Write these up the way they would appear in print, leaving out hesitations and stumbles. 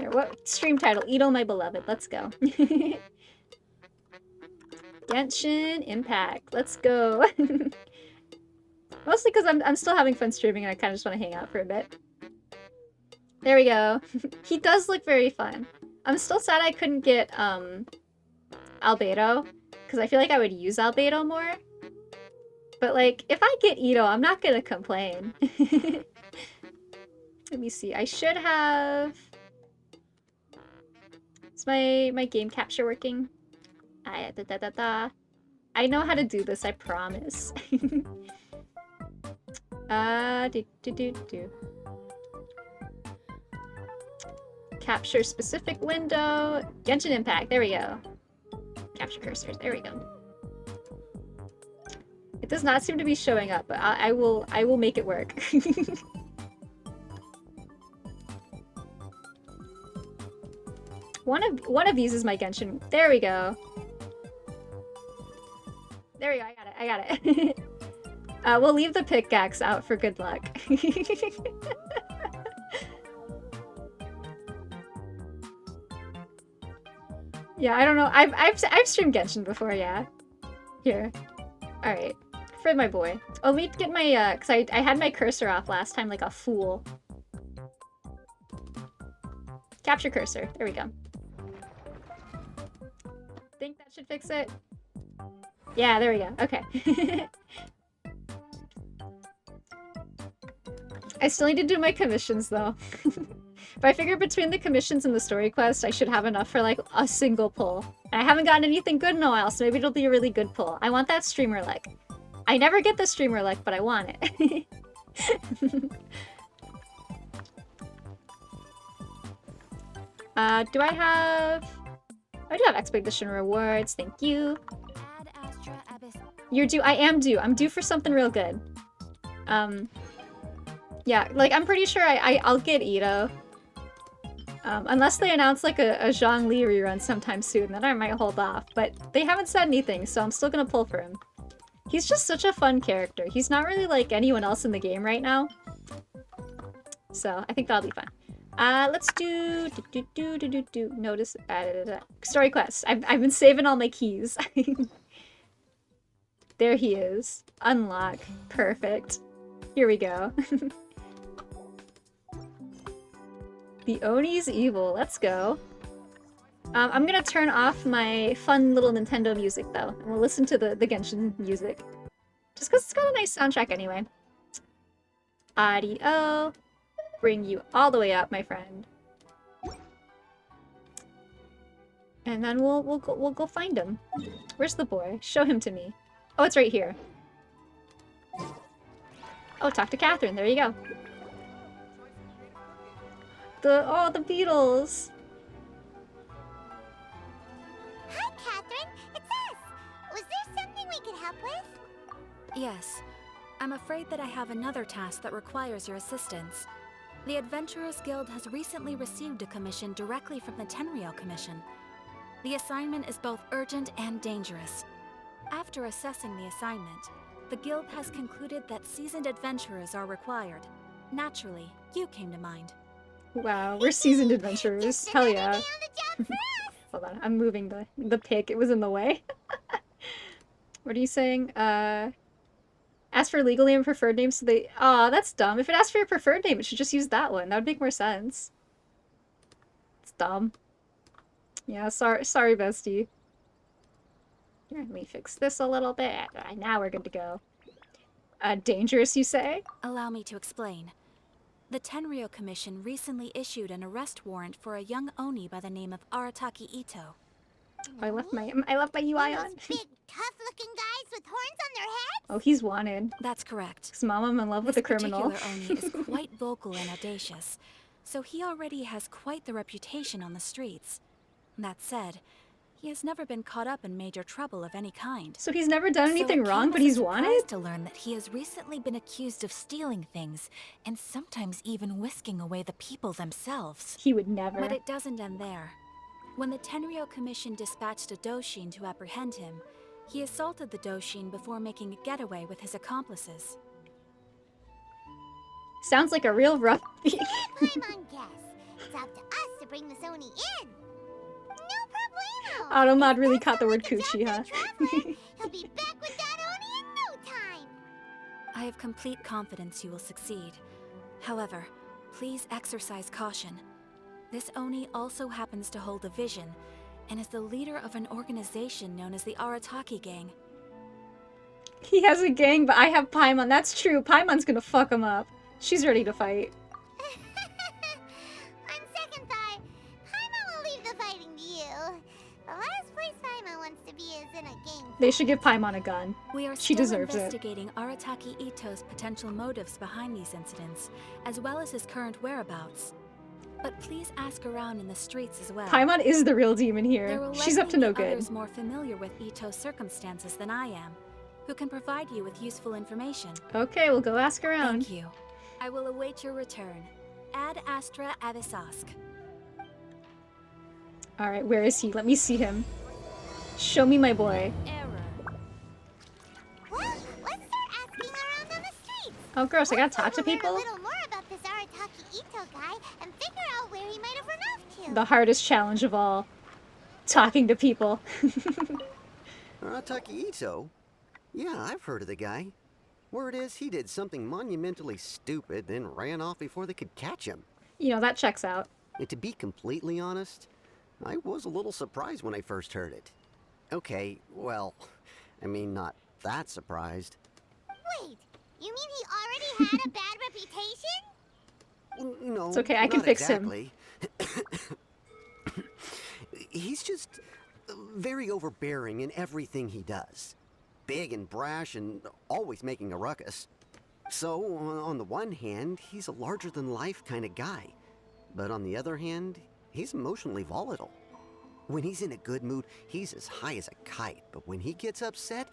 Here, what stream title? Itto, my beloved. Let's go. Genshin Impact. Let's go. Mostly because I'm still having fun streaming and I kind of just want to hang out for a bit. There we go. He does look very fun. I'm still sad I couldn't get Albedo, because I feel like I would use Albedo more. But like, if I get Itto, I'm not gonna complain. Let me see. I should have... Is my game capture working? I know how to do this, I promise. Capture specific window. Genshin Impact. There we go. Capture cursors. There we go. It does not seem to be showing up, but I will make it work. One of these is my Genshin. There we go. There we go. I got it. We'll leave the pickaxe out for good luck. Yeah, I don't know. I've streamed Genshin before. Yeah. Here. All right. For my boy. Oh, let me get my cause I had my cursor off last time like a fool. Capture cursor. There we go. Think that should fix it? Yeah, there we go. Okay. I still need to do my commissions though. But I figure between the commissions and the story quest, I should have enough for like a single pull. And I haven't gotten anything good in a while, so maybe it'll be a really good pull. I want that streamer luck. I never get the streamer luck, but I want it. Do I have... I do have expedition rewards, thank you. You're due. I am due. I'm due for something real good. Yeah, like I'm pretty sure I'll get Itto. Unless they announce like a Zhongli rerun sometime soon, then I might hold off. But they haven't said anything, so I'm still gonna pull for him. He's just such a fun character. He's not really like anyone else in the game right now. So I think that'll be fun. Let's do notice story quest. I've been saving all my keys. There he is. Unlock. Perfect. Here we go. The Oni's evil. Let's go. I'm gonna turn off my fun little Nintendo music though, and we'll listen to the Genshin music. Just because it's got a nice soundtrack anyway. Audio. Bring you all the way up, my friend. And then we'll go find him. Where's the boy? Show him to me. Oh, it's right here. Oh, talk to Catherine. There you go. The Beatles. Hi, Catherine. It's us. Was there something we could help with? Yes. I'm afraid that I have another task that requires your assistance. The Adventurers Guild has recently received a commission directly from the Tenryou Commission. The assignment is both urgent and dangerous. After assessing the assignment, the Guild has concluded that seasoned adventurers are required. Naturally, you came to mind. Wow, we're seasoned adventurers. Hell yeah. Hold on, I'm moving the pic. It was in the way. What are you saying? Ask for legal name and preferred name, so they... Aw, that's dumb. If it asks for your preferred name, it should just use that one. That would make more sense. It's dumb. Yeah, sorry, bestie. Here, let me fix this a little bit. Now we're good to go. Dangerous, you say? Allow me to explain. The Tenryou Commission recently issued an arrest warrant for a young Oni by the name of Arataki Itto. I left my UI on. Big, tough-looking guys with horns on their heads? Oh, he's wanted. That's correct. His mom, I'm in love with a criminal. This particular Oni is quite vocal and audacious, so he already has quite the reputation on the streets. That said, he has never been caught up in major trouble of any kind. So he's never done anything wrong, but he's wanted? To learn that he has recently been accused of stealing things, and sometimes even whisking away the people themselves. He would never. But it doesn't end there. When the Tenryou Commission dispatched a Doshin to apprehend him, he assaulted the Doshin before making a getaway with his accomplices. Sounds like a real rough... Paimon guess. It's up to us to bring the Sony in. No problemo. Automod really If caught the word that's coochie, huh? the Traveler, he'll be back with that Oni in no time. I have complete confidence you will succeed. However, please exercise caution. This Oni also happens to hold a vision, and is the leader of an organization known as the Arataki Gang. He has a gang, but I have Paimon. That's true. Paimon's gonna fuck him up. She's ready to fight. On second thought, Paimon will leave the fighting to you. The last place Paimon wants to be is in a gang. They should give Paimon a gun. We are She still deserves it. investigating Arataki Itto's potential motives behind these incidents, as well as his current whereabouts. But please ask around in the streets as well. Paimon is the real demon There here. will She's up to likely no be good. others more familiar with Itto's circumstances than I am, who can provide you with useful information. Okay, we'll go ask around. Thank you. I will await your return. Ad Astra Avisask. Alright, where is he? Let me see him. Show me my boy. Error. Well, let's start asking around on the streets. Oh, gross, I gotta talk to We'll learn people? a little more about this Arataki Itto guy and figure out where he might have run off to. The hardest challenge of all. Talking to people. Arataki Itto? Yeah, I've heard of the guy. Word is he did something monumentally stupid, then ran off before they could catch him. You know, that checks out. And to be completely honest, I was a little surprised when I first heard it. Okay, well, I mean, not that surprised. Wait, you mean he already had a bad reputation? No, It's okay, I can not fix him. exactly. He's just very overbearing in everything he does. Big and brash and always making a ruckus. So, on the one hand, he's a larger-than-life kind of guy. But on the other hand, he's emotionally volatile. When he's in a good mood, he's as high as a kite. But when he gets upset,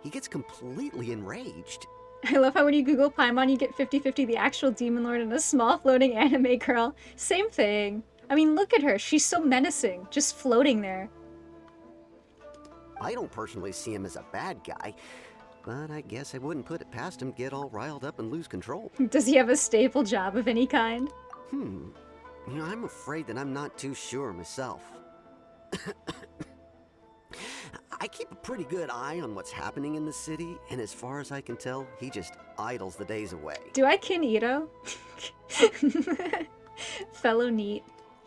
he gets completely enraged. I love how when you Google Paimon, you get 50-50 the actual demon lord and a small floating anime girl. Same thing. I mean, look at her. She's so menacing. Just floating there. I don't personally see him as a bad guy, but I guess I wouldn't put it past him to get all riled up and lose control. Does he have a stable job of any kind? You know, I'm afraid that I'm not too sure myself. I keep a pretty good eye on what's happening in the city, and as far as I can tell, he just idles the days away. Do I kin Itto? Fellow neat.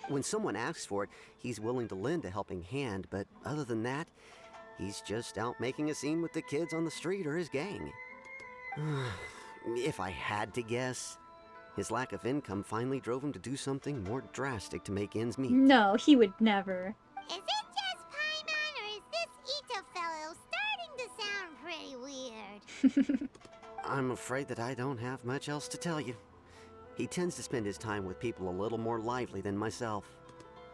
When someone asks for it, he's willing to lend a helping hand, but other than that, he's just out making a scene with the kids on the street or his gang. If I had to guess, his lack of income finally drove him to do something more drastic to make ends meet. No, he would never. Is it just Paimon, or is this Itto fellow starting to sound pretty weird? I'm afraid that I don't have much else to tell you. He tends to spend his time with people a little more lively than myself.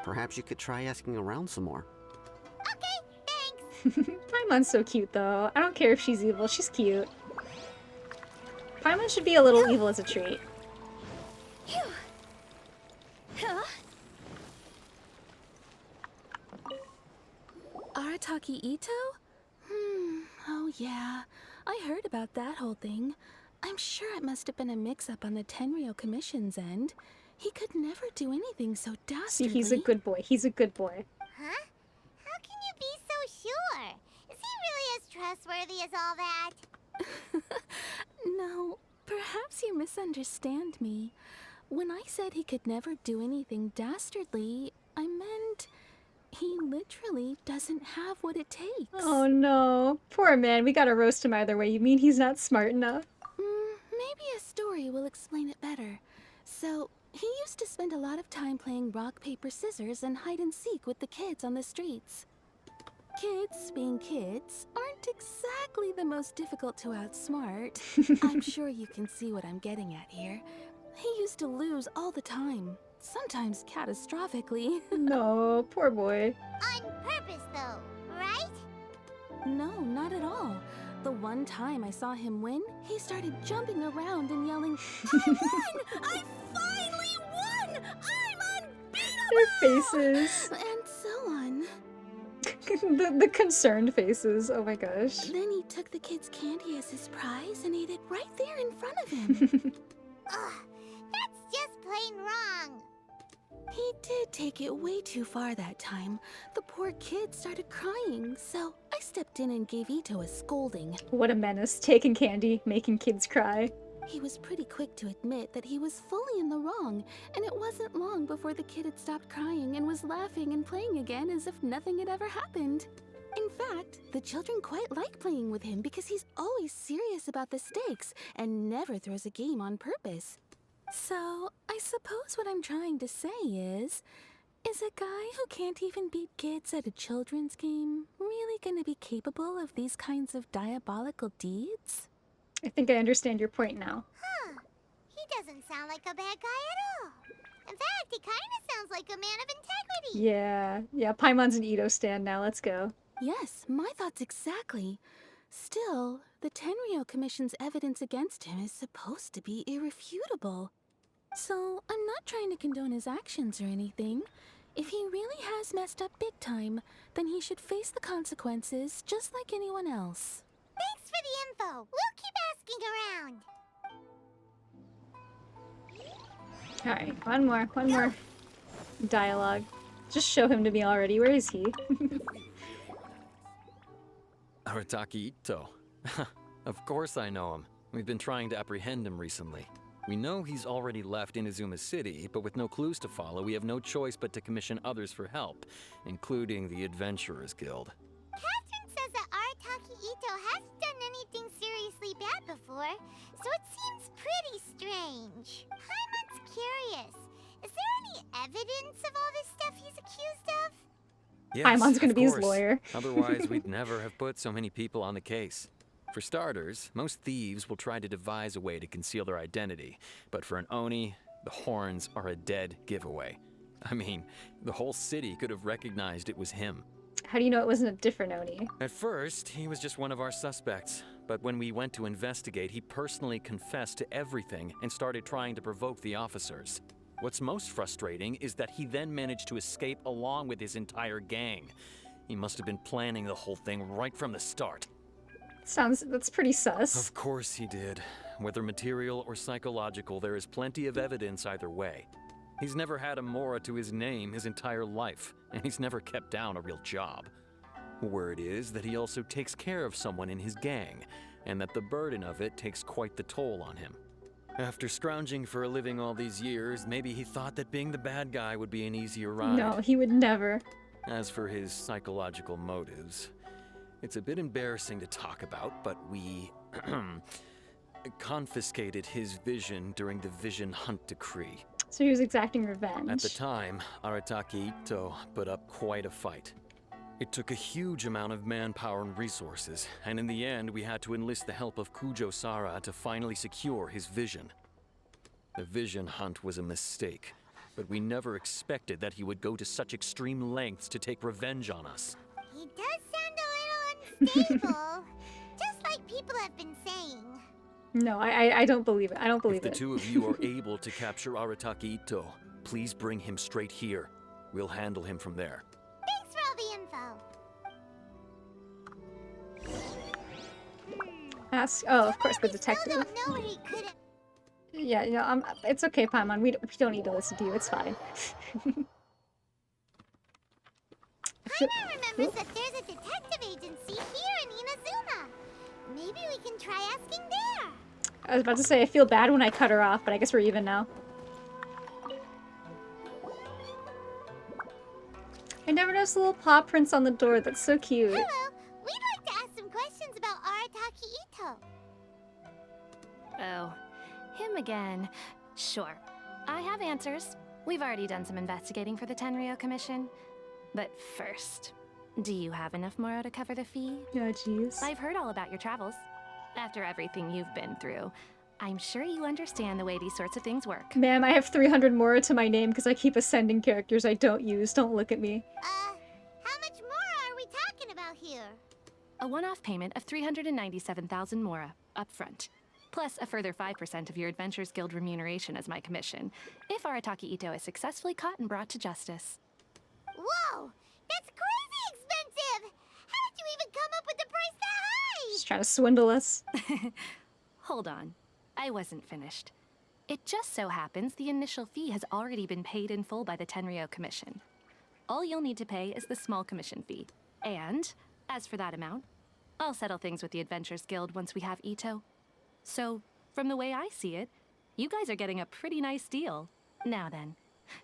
Perhaps you could try asking around some more. Okay, thanks. Paimon's so cute, though. I don't care if she's evil. She's cute. Paimon should be a little evil as a treat. Arataki Itto? Oh yeah. I heard about that whole thing. I'm sure it must have been a mix-up on the Tenryou Commission's end. He could never do anything so See, dastardly. he's a good boy. He's a good boy. Huh? How can you be so sure? Is he really as trustworthy as all that? No, perhaps you misunderstand me. When I said he could never do anything dastardly, I meant he literally doesn't have what it takes. Oh no. Poor man. We gotta roast him either way. You mean he's not smart enough? Maybe a story will explain it better. So, he used to spend a lot of time playing rock, paper, scissors and hide and seek with the kids on the streets. Kids, being kids, aren't exactly the most difficult to outsmart. I'm sure you can see what I'm getting at here. He used to lose all the time, sometimes catastrophically. No, poor boy. On purpose, though, right? No, not at all. The one time I saw him win, he started jumping around and yelling, "I won! I finally won! I'm unbeatable!" Their faces. And so on. the concerned faces. Oh my gosh. Then he took the kid's candy as his prize and ate it right there in front of him. Ugh, that's just plain wrong. He did take it way too far that time. The poor kid started crying, so I stepped in and gave Itto a scolding. What a menace, taking candy, making kids cry. He was pretty quick to admit that he was fully in the wrong, and it wasn't long before the kid had stopped crying and was laughing and playing again as if nothing had ever happened. In fact, the children quite like playing with him because he's always serious about the stakes and never throws a game on purpose. So, I suppose what I'm trying to say is a guy who can't even beat kids at a children's game really gonna be capable of these kinds of diabolical deeds? I think I understand your point now. Huh. He doesn't sound like a bad guy at all. In fact, he kind of sounds like a man of integrity. Yeah, Paimon's an Itto stan now, let's go. Yes, my thoughts exactly. Still, the Tenryou Commission's evidence against him is supposed to be irrefutable. So, I'm not trying to condone his actions or anything. If he really has messed up big time, then he should face the consequences just like anyone else. Thanks for the info. We'll keep asking around. Alright, one more dialogue. Just show him to me already. Where is he? Arataki Itto. Of course I know him. We've been trying to apprehend him recently. We know he's already left Inazuma City, but with no clues to follow, we have no choice but to commission others for help, including the Adventurers Guild. Catherine says that Arataki Itto hasn't done anything seriously bad before, so it seems pretty strange. Paimon's curious. Is there any evidence of all this stuff he's accused of? Yes, Paimon's gonna of be his course. lawyer. Otherwise, we'd never have put so many people on the case. For starters, most thieves will try to devise a way to conceal their identity, but for an Oni, the horns are a dead giveaway. I mean, the whole city could have recognized it was him. How do you know it wasn't a different Oni? At first, he was just one of our suspects, but when we went to investigate, he personally confessed to everything and started trying to provoke the officers. What's most frustrating is that he then managed to escape along with his entire gang. He must have been planning the whole thing right from the start. That's pretty sus. Of course he did. Whether material or psychological, there is plenty of evidence either way. He's never had a Mora to his name his entire life, and he's never kept down a real job. Word is that he also takes care of someone in his gang, and that the burden of it takes quite the toll on him. After scrounging for a living all these years, maybe he thought that being the bad guy would be an easier ride. No, he would never. As for his psychological motives, it's a bit embarrassing to talk about, but we confiscated his vision during the Vision Hunt Decree. So he was exacting revenge. At the time, Arataki Itto put up quite a fight. It took a huge amount of manpower and resources, and in the end we had to enlist the help of Kujo-Sara to finally secure his vision. The Vision Hunt was a mistake, but we never expected that he would go to such extreme lengths to take revenge on us. He does sound a little unstable, just like people have been saying. No, I don't believe it. I don't believe If the it. two of you are able to capture Arataki Itto, please bring him straight here. We'll handle him from there. Thanks for all the info. Ask. Oh, of course, the detective. I don't know what he could have. Yeah, it's okay, Paimon. We don't need to listen to you. It's fine. Paimon remembers that there's a detective agency here in Inazuma. Maybe we can try asking there. I was about to say I feel bad when I cut her off, but I guess we're even now. I never noticed the little paw prints on the door. That's so cute. Hello, we'd like to ask some questions about Arataki Itto. Oh, him again. Sure. I have answers. We've already done some investigating for the Tenryou Commission. But first, do you have enough Moro to cover the fee? Yeah, jeez. I've heard all about your travels. After everything you've been through, I'm sure you understand the way these sorts of things work. Ma'am, I have 300 more to my name because I keep ascending characters I don't use. Don't look at me. How much more are we talking about here? A one-off payment of 397,000 Mora, up front. Plus a further 5% of your Adventurers Guild remuneration as my commission, if Arataki Itto is successfully caught and brought to justice. Whoa! That's crazy expensive! How did you even come up with the price that high? Just trying to swindle us. Hold on. I wasn't finished. It just so happens the initial fee has already been paid in full by the Tenryou Commission. All you'll need to pay is the small commission fee. And, as for that amount, I'll settle things with the Adventurers Guild once we have Itto. So, from the way I see it, you guys are getting a pretty nice deal. Now then,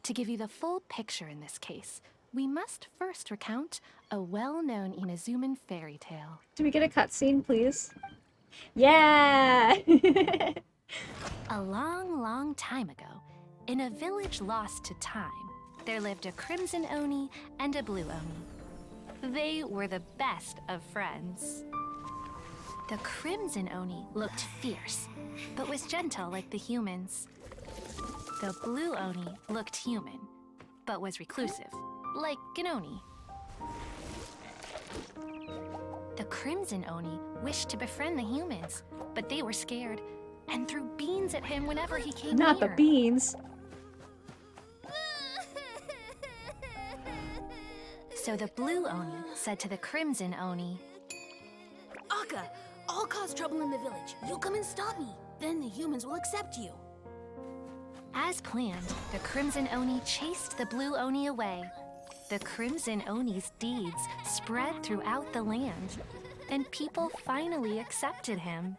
to give you the full picture in this case, we must first recount a well-known Inazuman fairy tale. Do we get a cutscene, please? Yeah! A long, long time ago, in a village lost to time, there lived a Crimson Oni and a Blue Oni. They were the best of friends. The Crimson Oni looked fierce, but was gentle like the humans. The Blue Oni looked human, but was reclusive, like an Oni. The Crimson Oni wished to befriend the humans, but they were scared and threw beans at him whenever he came Not near. the beans. So the Blue Oni said to the Crimson Oni, Akka, I'll cause trouble in the village. You come and stop me. Then the humans will accept you. as planned, the Crimson Oni chased the Blue Oni away. The Crimson Oni's deeds spread throughout the land, and people finally accepted him.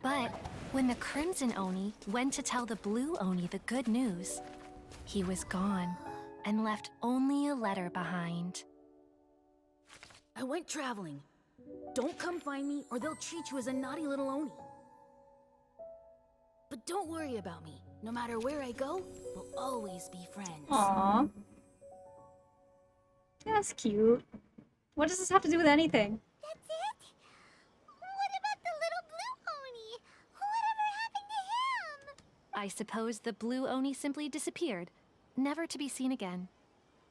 But when the Crimson Oni went to tell the Blue Oni the good news, he was gone and left only a letter behind. I went traveling. Don't come find me or they'll treat you as a naughty little Oni. But don't worry about me. No matter where I go, we'll always be friends. Aww. That's cute. What does this have to do with anything? That's it? What about the little blue Oni? Whatever happened to him? I suppose the Blue Oni simply disappeared, never to be seen again.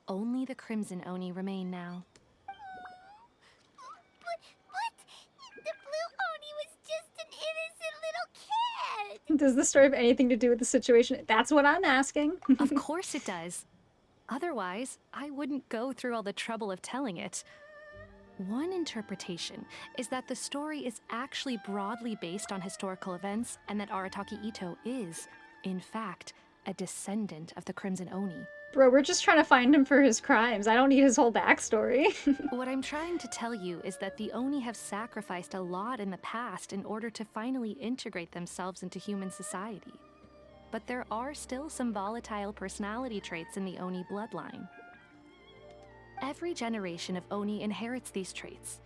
Only the Crimson Oni remain now. What? The blue Oni was just an innocent little kid. Does the story have anything to do with the situation? That's what I'm asking. Of course it does. Otherwise, I wouldn't go through all the trouble of telling it. One interpretation is that the story is actually broadly based on historical events and that Arataki Itto is, in fact, a descendant of the Crimson Oni. Bro, we're just trying to find him for his crimes. I don't need his whole backstory. What I'm trying to tell you is that the Oni have sacrificed a lot in the past in order to finally integrate themselves into human society. But there are still some volatile personality traits in the Oni bloodline. Every generation of Oni inherits these traits.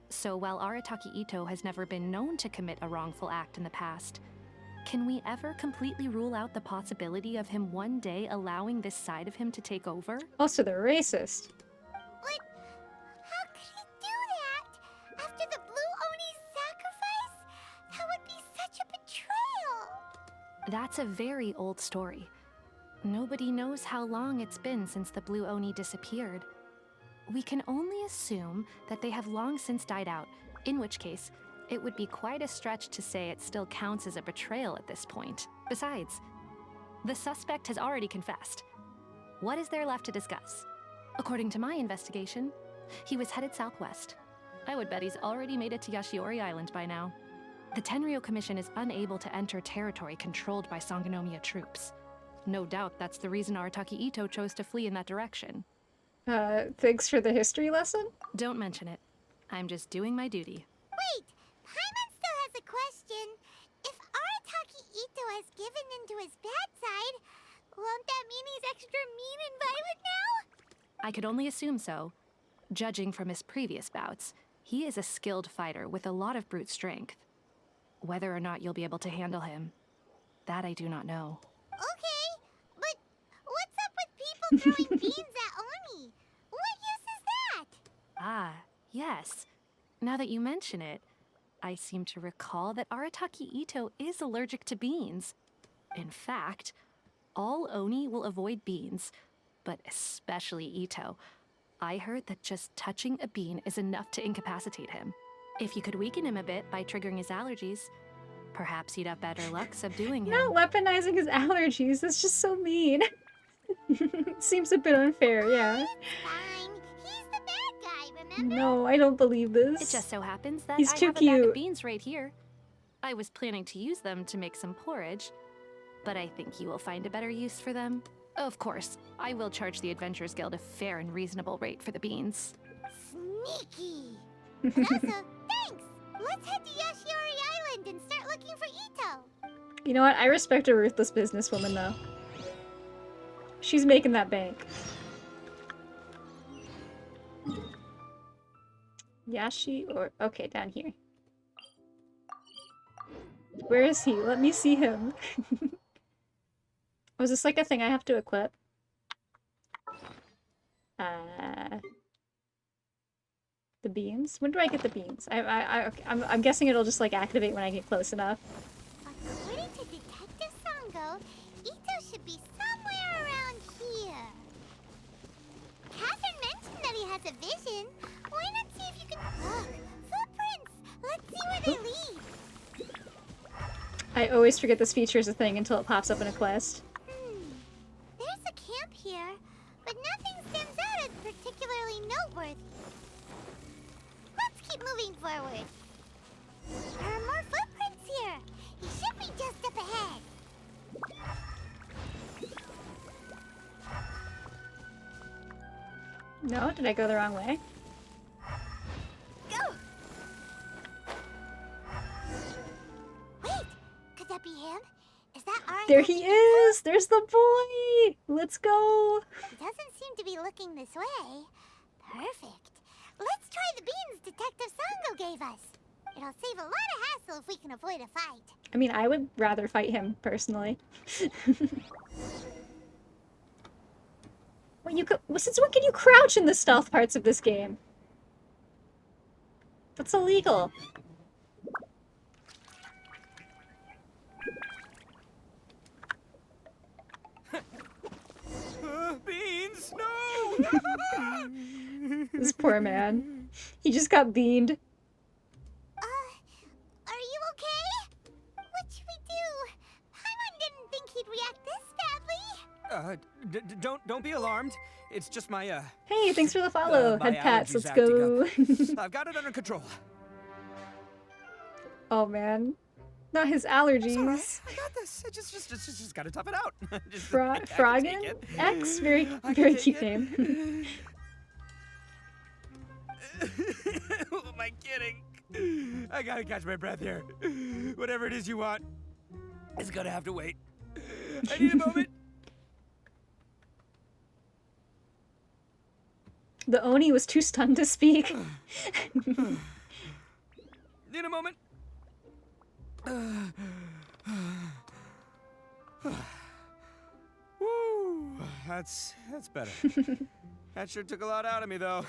So while Arataki Itto has never been known to commit a wrongful act in the past, can we ever completely rule out the possibility of him one day allowing this side of him to take over? Also, they're racist. But how could he do that? After the blue Oni's sacrifice? That would be such a betrayal. That's a very old story. Nobody knows how long it's been since the Blue Oni disappeared. We can only assume that they have long since died out, in which case, it would be quite a stretch to say it still counts as a betrayal at this point. Besides, the suspect has already confessed. What is there left to discuss? According to my investigation, he was headed southwest. I would bet he's already made it to Yashiori Island by now. The Tenryou Commission is unable to enter territory controlled by Sangonomiya troops. No doubt that's the reason Arataki Itto chose to flee in that direction. Thanks for the history lesson? Don't mention it. I'm just doing my duty. Wait, Paimon still has a question. If Arataki Itto has given into his bad side, won't that mean he's extra mean and violent now? I could only assume so. Judging from his previous bouts, he is a skilled fighter with a lot of brute strength. Whether or not you'll be able to handle him, that I do not know. Okay, but what's up with people throwing beans at Oni? What use is that? Ah, yes. Now that you mention it, I seem to recall that Arataki Itto is allergic to beans. In fact, all Oni will avoid beans, but especially Itto. I heard that just touching a bean is enough to incapacitate him. If you could weaken him a bit by triggering his allergies, perhaps you'd have better luck subduing him. Not weaponizing his allergies. That's just so mean. Seems a bit unfair, yeah. Fine, he's the bad guy, remember? No, I don't believe this. It just so happens that He's I too have a bag cute. of beans right here. I was planning to use them to make some porridge, but I think you will find a better use for them. Of course, I will charge the Adventurers Guild a fair and reasonable rate for the beans. Sneaky. And also, thanks. Let's head to Yashiori Island and start looking for Itto. You know what? I respect a ruthless businesswoman, though. She's making that bank. Yashi or... Okay, down here. Where is he? Let me see him. Was this like a thing I have to equip? The beans? When do I get the beans? I'm guessing it'll just like activate when I get close enough. According to Detective Sango, Itto should be somewhere around here. Catherine mentioned that he has a vision. Why not see if you can... Look! Footprints! Let's see where they lead. I always forget this feature is a thing until it pops up in a quest. There's a camp here, but nothing stands out as particularly noteworthy. Let's keep moving forward. There are more footprints here. He should be just up ahead. No? Did I go the wrong way? Go! Wait! Could that be him? Is that our... There he is! There's the boy! Let's go! He doesn't seem to be looking this way. Perfect. Let's try the beans Detective Sango gave us. It'll save a lot of hassle if we can avoid a fight. I mean, I would rather fight him, personally. Well, since when can you crouch in the stealth parts of this game? That's illegal. Beans! No! This poor man. He just got beaned. Are you okay? What should we do? Paimon didn't think he'd react this badly. Don't be alarmed. It's just my, Hey, thanks for the follow, my head pats. allergies Let's acting go. I've got it under control. Oh man, not his allergies. It's all right. I got this. I just gotta tough it out. Froggen X, very cute name. Who am I kidding? I gotta catch my breath here. Whatever it is you want, it's gonna have to wait. I need a moment. The Oni was too stunned to speak. Need a moment. Woo, that's better. That sure took a lot out of me, though.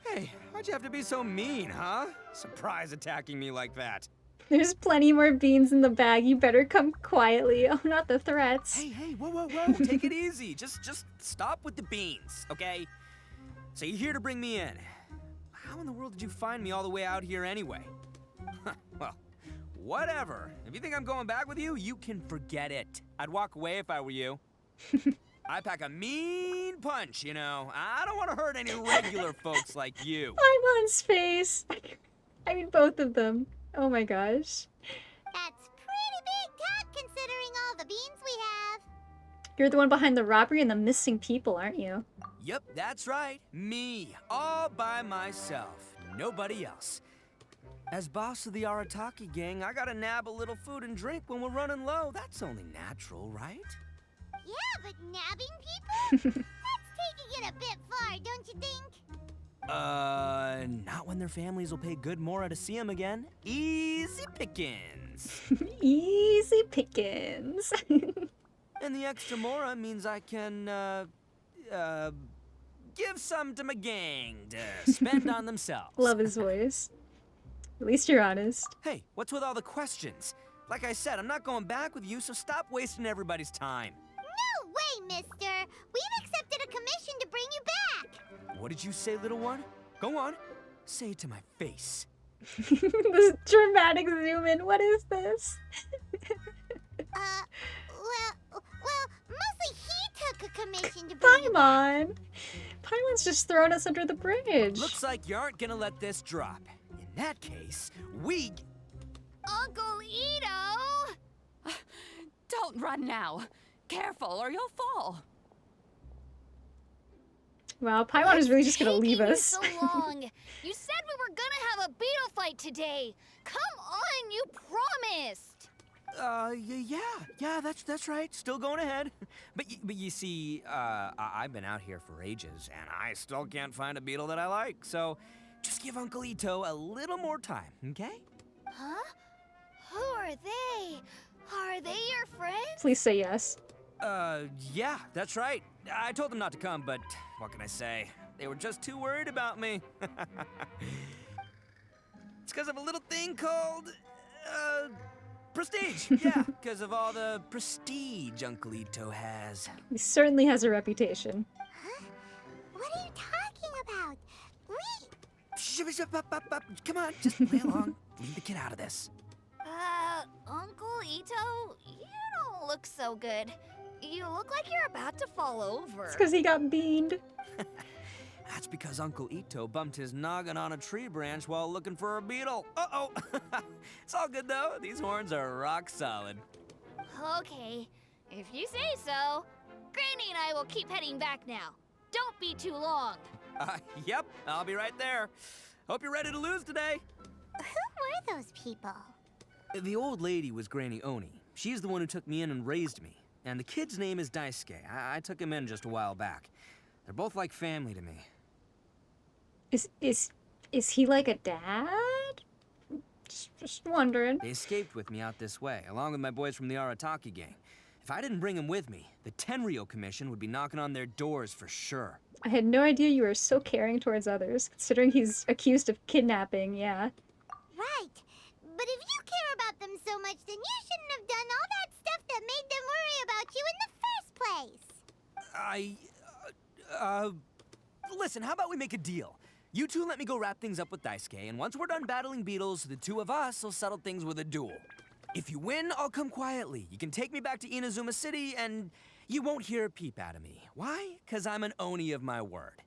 Hey, why'd you have to be so mean, huh? Surprise attacking me like that. There's plenty more beans in the bag. You better come quietly. Oh, not the threats. Hey, whoa. Take it easy. Just stop with the beans, okay? So you're here to bring me in. How in the world did you find me all the way out here anyway? Well, whatever. If you think I'm going back with you, you can forget it. I'd walk away if I were you. I pack a mean punch, you know. I don't want to hurt any regular folks like you. Paimon's face. I mean, both of them. Oh my gosh. That's pretty big talk considering all the beans we have. You're the one behind the robbery and the missing people, aren't you? Yep, that's right. Me. All by myself. Nobody else. As boss of the Arataki gang, I gotta nab a little food and drink when we're running low. That's only natural, right? Yeah, but nabbing people? That's taking it a bit far, don't you think? Not when their families will pay good mora to see them again. Easy pickings. Easy pickings. And the extra mora means I can, give some to my gang to spend on themselves. Love his voice. At least you're honest. Hey, what's with all the questions? Like I said, I'm not going back with you, so stop wasting everybody's time. No way, mister! We've accepted a commission to bring you back! What did you say, little one? Go on. Say it to my face. This dramatic zoom in. What is this? Well, mostly he took a commission to bring you back. Paimon! Paimon's just throwing us under the bridge. Looks like you aren't gonna let this drop. In that case, we... Uncle Itto! Don't run now. Careful or you'll fall. Wow, Paimon is really just gonna leave Taking you us. so long. You said we were gonna have a beetle fight today. Come on, you promised. Yeah, that's right. Still going ahead. But you see, I've been out here for ages, and I still can't find a beetle that I like. So, just give Uncle Itto a little more time, okay? Huh? Who are they? Are they your friends? Please say yes. Yeah, that's right. I told them not to come, but what can I say? They were just too worried about me. It's because of a little thing called, prestige. Yeah, because of all the prestige Uncle Itto has. He certainly has a reputation. Huh? What are you talking about? Come on, just play along. Leave the kid out of this. Uncle Itto, you don't look so good. You look like you're about to fall over. It's because he got beaned. That's because Uncle Itto bumped his noggin on a tree branch while looking for a beetle. Uh-oh. It's all good, though. These horns are rock solid. Okay, if you say so. Granny and I will keep heading back now. Don't be too long. Yep, I'll be right there. Hope you're ready to lose today. Who were those people? The old lady was Granny Oni. She's the one who took me in and raised me. And the kid's name is Daisuke. I took him in just a while back. They're both like family to me. Is he like a dad? Just wondering. They escaped with me out this way, along with my boys from the Arataki gang. If I didn't bring him with me, the Tenryou Commission would be knocking on their doors for sure. I had no idea you were so caring towards others, considering he's accused of kidnapping, yeah. Right. But if you care about them so much, then you shouldn't have done all that stuff that made them worry about you in the first place. Listen, how about we make a deal? You two let me go wrap things up with Daisuke, and once we're done battling beetles, the two of us will settle things with a duel. If you win, I'll come quietly. You can take me back to Inazuma City, and you won't hear a peep out of me. Why? 'Cause I'm an Oni of my word.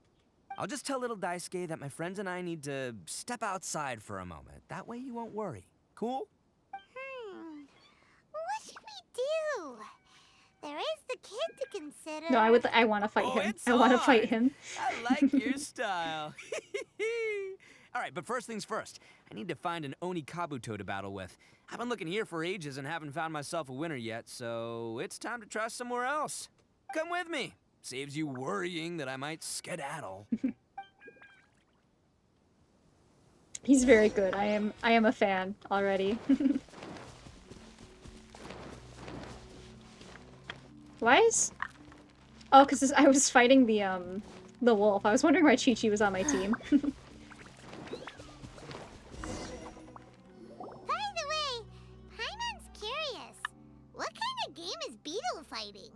I'll just tell little Daisuke that my friends and I need to step outside for a moment. That way you won't worry. Cool? What should we do? There is the kid to consider. No, I want to fight him. It's I want to on. fight him. I like your style. All right, but first things first. I need to find an Oni Kabuto to battle with. I've been looking here for ages and haven't found myself a winner yet, so it's time to try somewhere else. Come with me. Saves you worrying that I might skedaddle. He's very good. I am a fan already. Why is... Oh, because I was fighting the wolf. I was wondering why Chi-Chi was on my team. By the way, Paimon's curious. What kind of game is beetle fighting?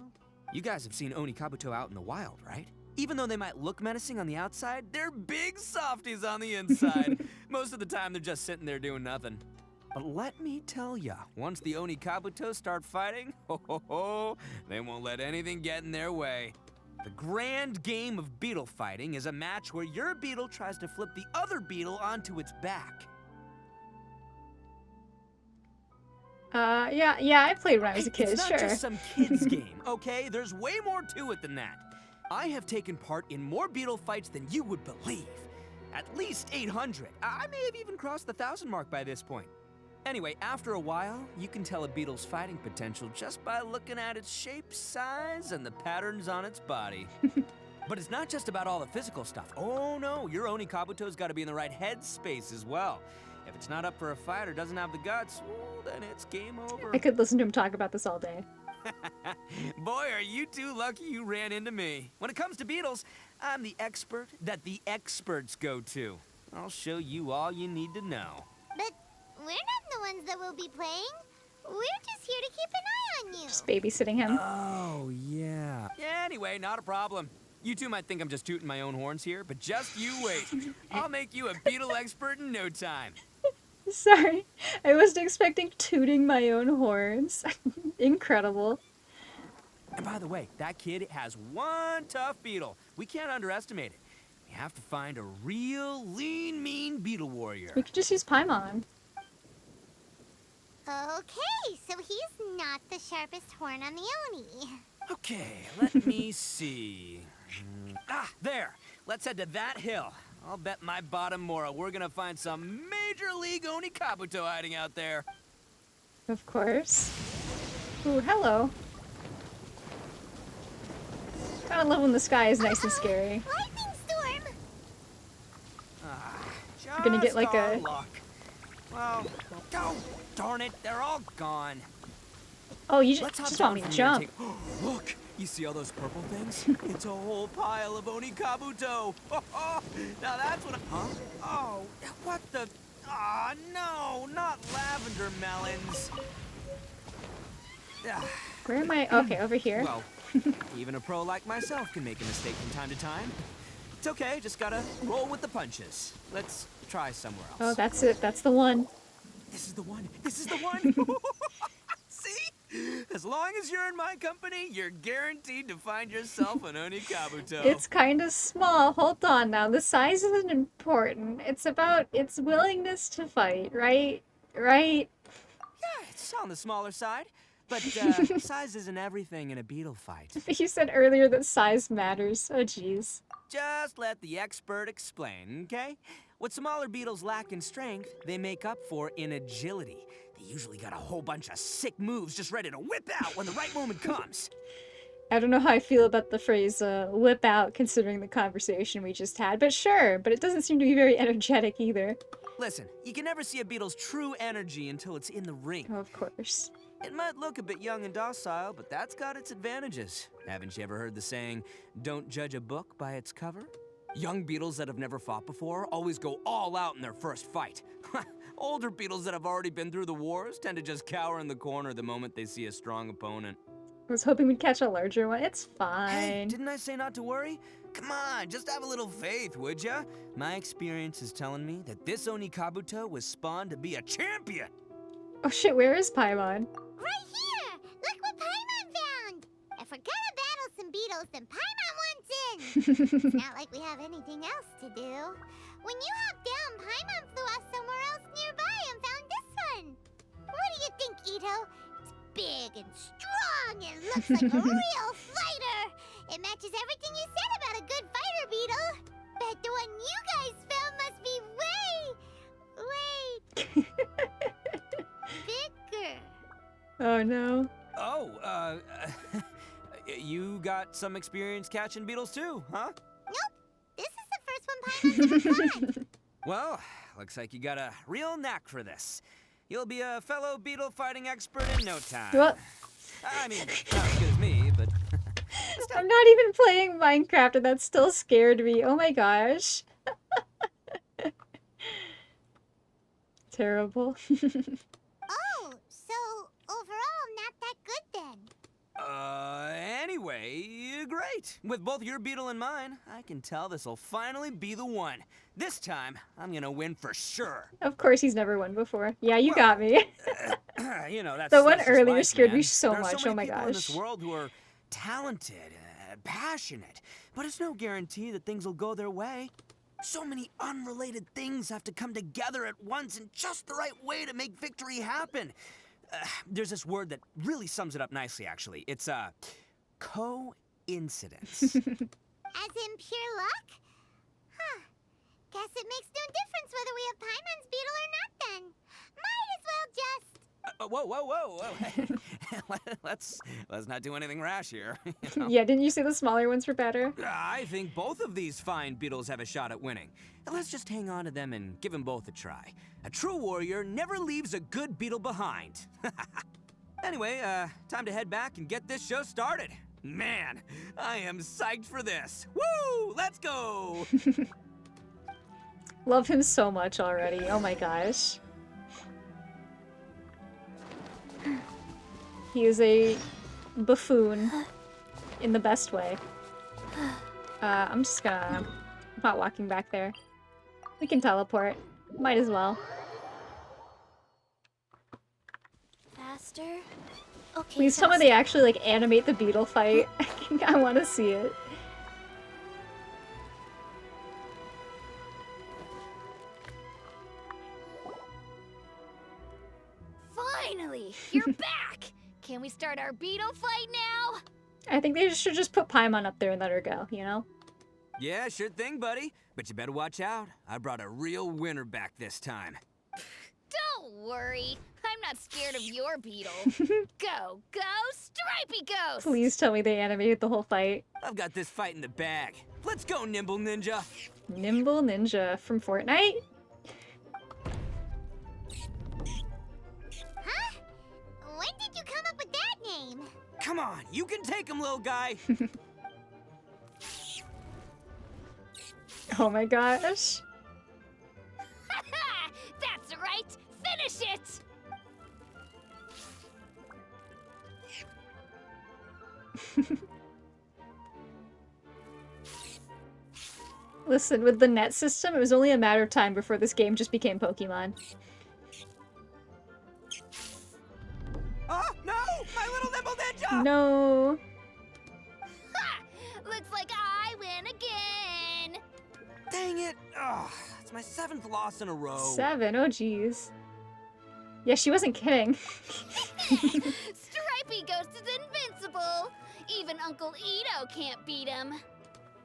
You guys have seen Oni Kabuto out in the wild, right? Even though they might look menacing on the outside, they're big softies on the inside. Most of the time, they're just sitting there doing nothing. But let me tell ya, once the Oni Kabuto start fighting, they won't let anything get in their way. The grand game of beetle fighting is a match where your beetle tries to flip the other beetle onto its back. Yeah, I played when I was a kid, It's sure. not just some kid's game, okay? There's way more to it than that. I have taken part in more beetle fights than you would believe. At least 800. I may have even crossed the 1,000 mark by this point. Anyway, after a while, you can tell a beetle's fighting potential just by looking at its shape, size, and the patterns on its body. But it's not just about all the physical stuff. Oh no, your Oni Kabuto's got to be in the right headspace as well. If it's not up for a fight or doesn't have the guts, well, then it's game over. I could listen to him talk about this all day. Boy, are you two lucky you ran into me. When it comes to beetles, I'm the expert that the experts go to. I'll show you all you need to know. But we're not the ones that will be playing. We're just here to keep an eye on you. Just babysitting him. Oh, yeah. Anyway, not a problem. You two might think I'm just tooting my own horns here, but just you wait. I'll make you a beetle expert in no time. Sorry, I wasn't expecting tooting my own horns. Incredible. And by the way, that kid has one tough beetle. We can't underestimate it. We have to find a real lean, mean beetle warrior. We could just use Paimon. Okay, so he's not the sharpest horn on the Oni. Okay, let me see. There. Let's head to that hill. I'll bet my bottom Mora we're gonna find some major league Oni Kabuto hiding out there. Of course. Ooh, hello. Kinda love when the sky is nice and scary. Lightning storm! You're gonna get like our a... luck. Well, oh, darn it, they're all gone. Oh, you Let's hop just down want me to from here and jump. take- Look, you see all those purple things? It's a whole pile of Oni Kabuto. Now that's what. Huh? Oh, what the? Ah, no, not lavender melons. Ah, Where am I? Okay, over here. well, even a pro like myself can make a mistake from time to time. It's okay, just gotta roll with the punches. Let's try somewhere else. Oh, that's it. That's the one. This is the one. This is the one. See? As long as you're in my company, you're guaranteed to find yourself an Oni Kabuto. It's kind of small. Hold on now. The size isn't important. It's about its willingness to fight, right? Right? Yeah, it's on the smaller side. But size isn't everything in a beetle fight. You said earlier that size matters. Oh, jeez. Just let the expert explain, okay? What smaller beetles lack in strength, they make up for in agility. They usually got a whole bunch of sick moves just ready to whip out when the right moment comes. I don't know how I feel about the phrase whip out considering the conversation we just had, but sure, but it doesn't seem to be very energetic either. Listen, you can never see a beetle's true energy until it's in the ring. Oh, of course. It might look a bit young and docile, but that's got its advantages. Haven't you ever heard the saying, don't judge a book by its cover? Young beetles that have never fought before always go all out in their first fight. Older beetles that have already been through the wars tend to just cower in the corner the moment they see a strong opponent. I was hoping we'd catch a larger one. It's Hey, fine. didn't I say not to worry? Come on, just have a little faith, would ya? My experience is telling me that this Oni Kabuto was spawned to be a champion. Oh shit, where is Paimon? Right here! Look what Paimon found! If we're gonna battle some beetles, then Paimon wants in! It's not like we have anything else to do. When you hopped down, Paimon flew off somewhere else nearby and found this one. What do you think, Itto? It's big and strong and looks like a real fighter! It matches everything you said about a good fighter beetle. Bet the one you guys found must be bigger. Oh no. Oh, you got some experience catching beetles too, huh? Nope. This is the first one Paimon's ever caught. Well, looks like you got a real knack for this. You'll be a fellow beetle fighting expert in no time. What? I mean, not as good as me, but... I'm not even playing Minecraft and that still scared me. Oh my gosh. Terrible. Oh, so overall not that good then. Anyway, great. With both your beetle and mine, I can tell this'll finally be the one. This time, I'm gonna win for sure. Of course he's never won before. Yeah, you got me. You know, that's The one that's just earlier life, scared me man. so There are much. So Oh many my people in this gosh. world who are talented, passionate, but it's no guarantee that things will go their way. So many unrelated things have to come together at once in just the right way to make victory happen. There's this word that really sums it up nicely, actually. It's coincidence. As in pure luck? Huh. Guess it makes no difference whether we have Paimon's beetle or not then. Might as well just... Whoa. let's not do anything rash here. You know? Yeah, didn't you say the smaller ones were better? I think both of these fine beetles have a shot at winning. Let's just hang on to them and give them both a try. A true warrior never leaves a good beetle behind. Anyway, time to head back and get this show started. Man, I am psyched for this. Woo! Let's go! Love him so much already. Oh my gosh. He is a buffoon in the best way. I'm not walking back there. We can teleport. Might as well. Faster? Okay. Please tell me they actually like animate the beetle fight. I want to see it. You're back! Can we start our beetle fight now? I think they should just put Paimon up there and let her go, you know? Yeah, sure thing, buddy. But you better watch out. I brought a real winner back this time. Don't worry. I'm not scared of your beetle. Go, go, Stripey Ghost! Please tell me they animated the whole fight. I've got this fight in the bag. Let's go, Nimble Ninja. Nimble Ninja from Fortnite? Huh? When did you come up with that name? Come on, you can take him, little guy. Oh my gosh. That's right! Finish it! Listen, with the net system, it was only a matter of time before this game just became Pokemon. Oh, no! My little Nimble Ninja! No. Ha! Looks like I win again! Dang it! Ugh, it's my 7th loss in a row. 7? Oh jeez. Yeah, she wasn't kidding. Stripey Ghost is invincible! Even Uncle Itto can't beat him.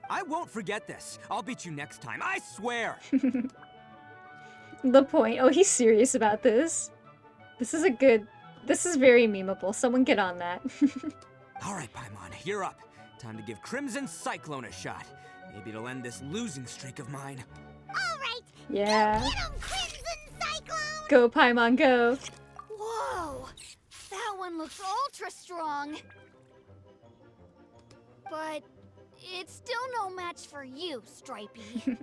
I won't forget this. I'll beat you next time, I swear! The point. Oh, he's serious about this. This is very memeable. Someone get on that. Alright, Paimon, you're up. Time to give Crimson Cyclone a shot. Maybe it'll end this losing streak of mine. Alright, Yeah. get him, Crimson Cyclone! Go, Paimon, go. Whoa! That one looks ultra strong. But it's still no match for you, Stripey. Alright,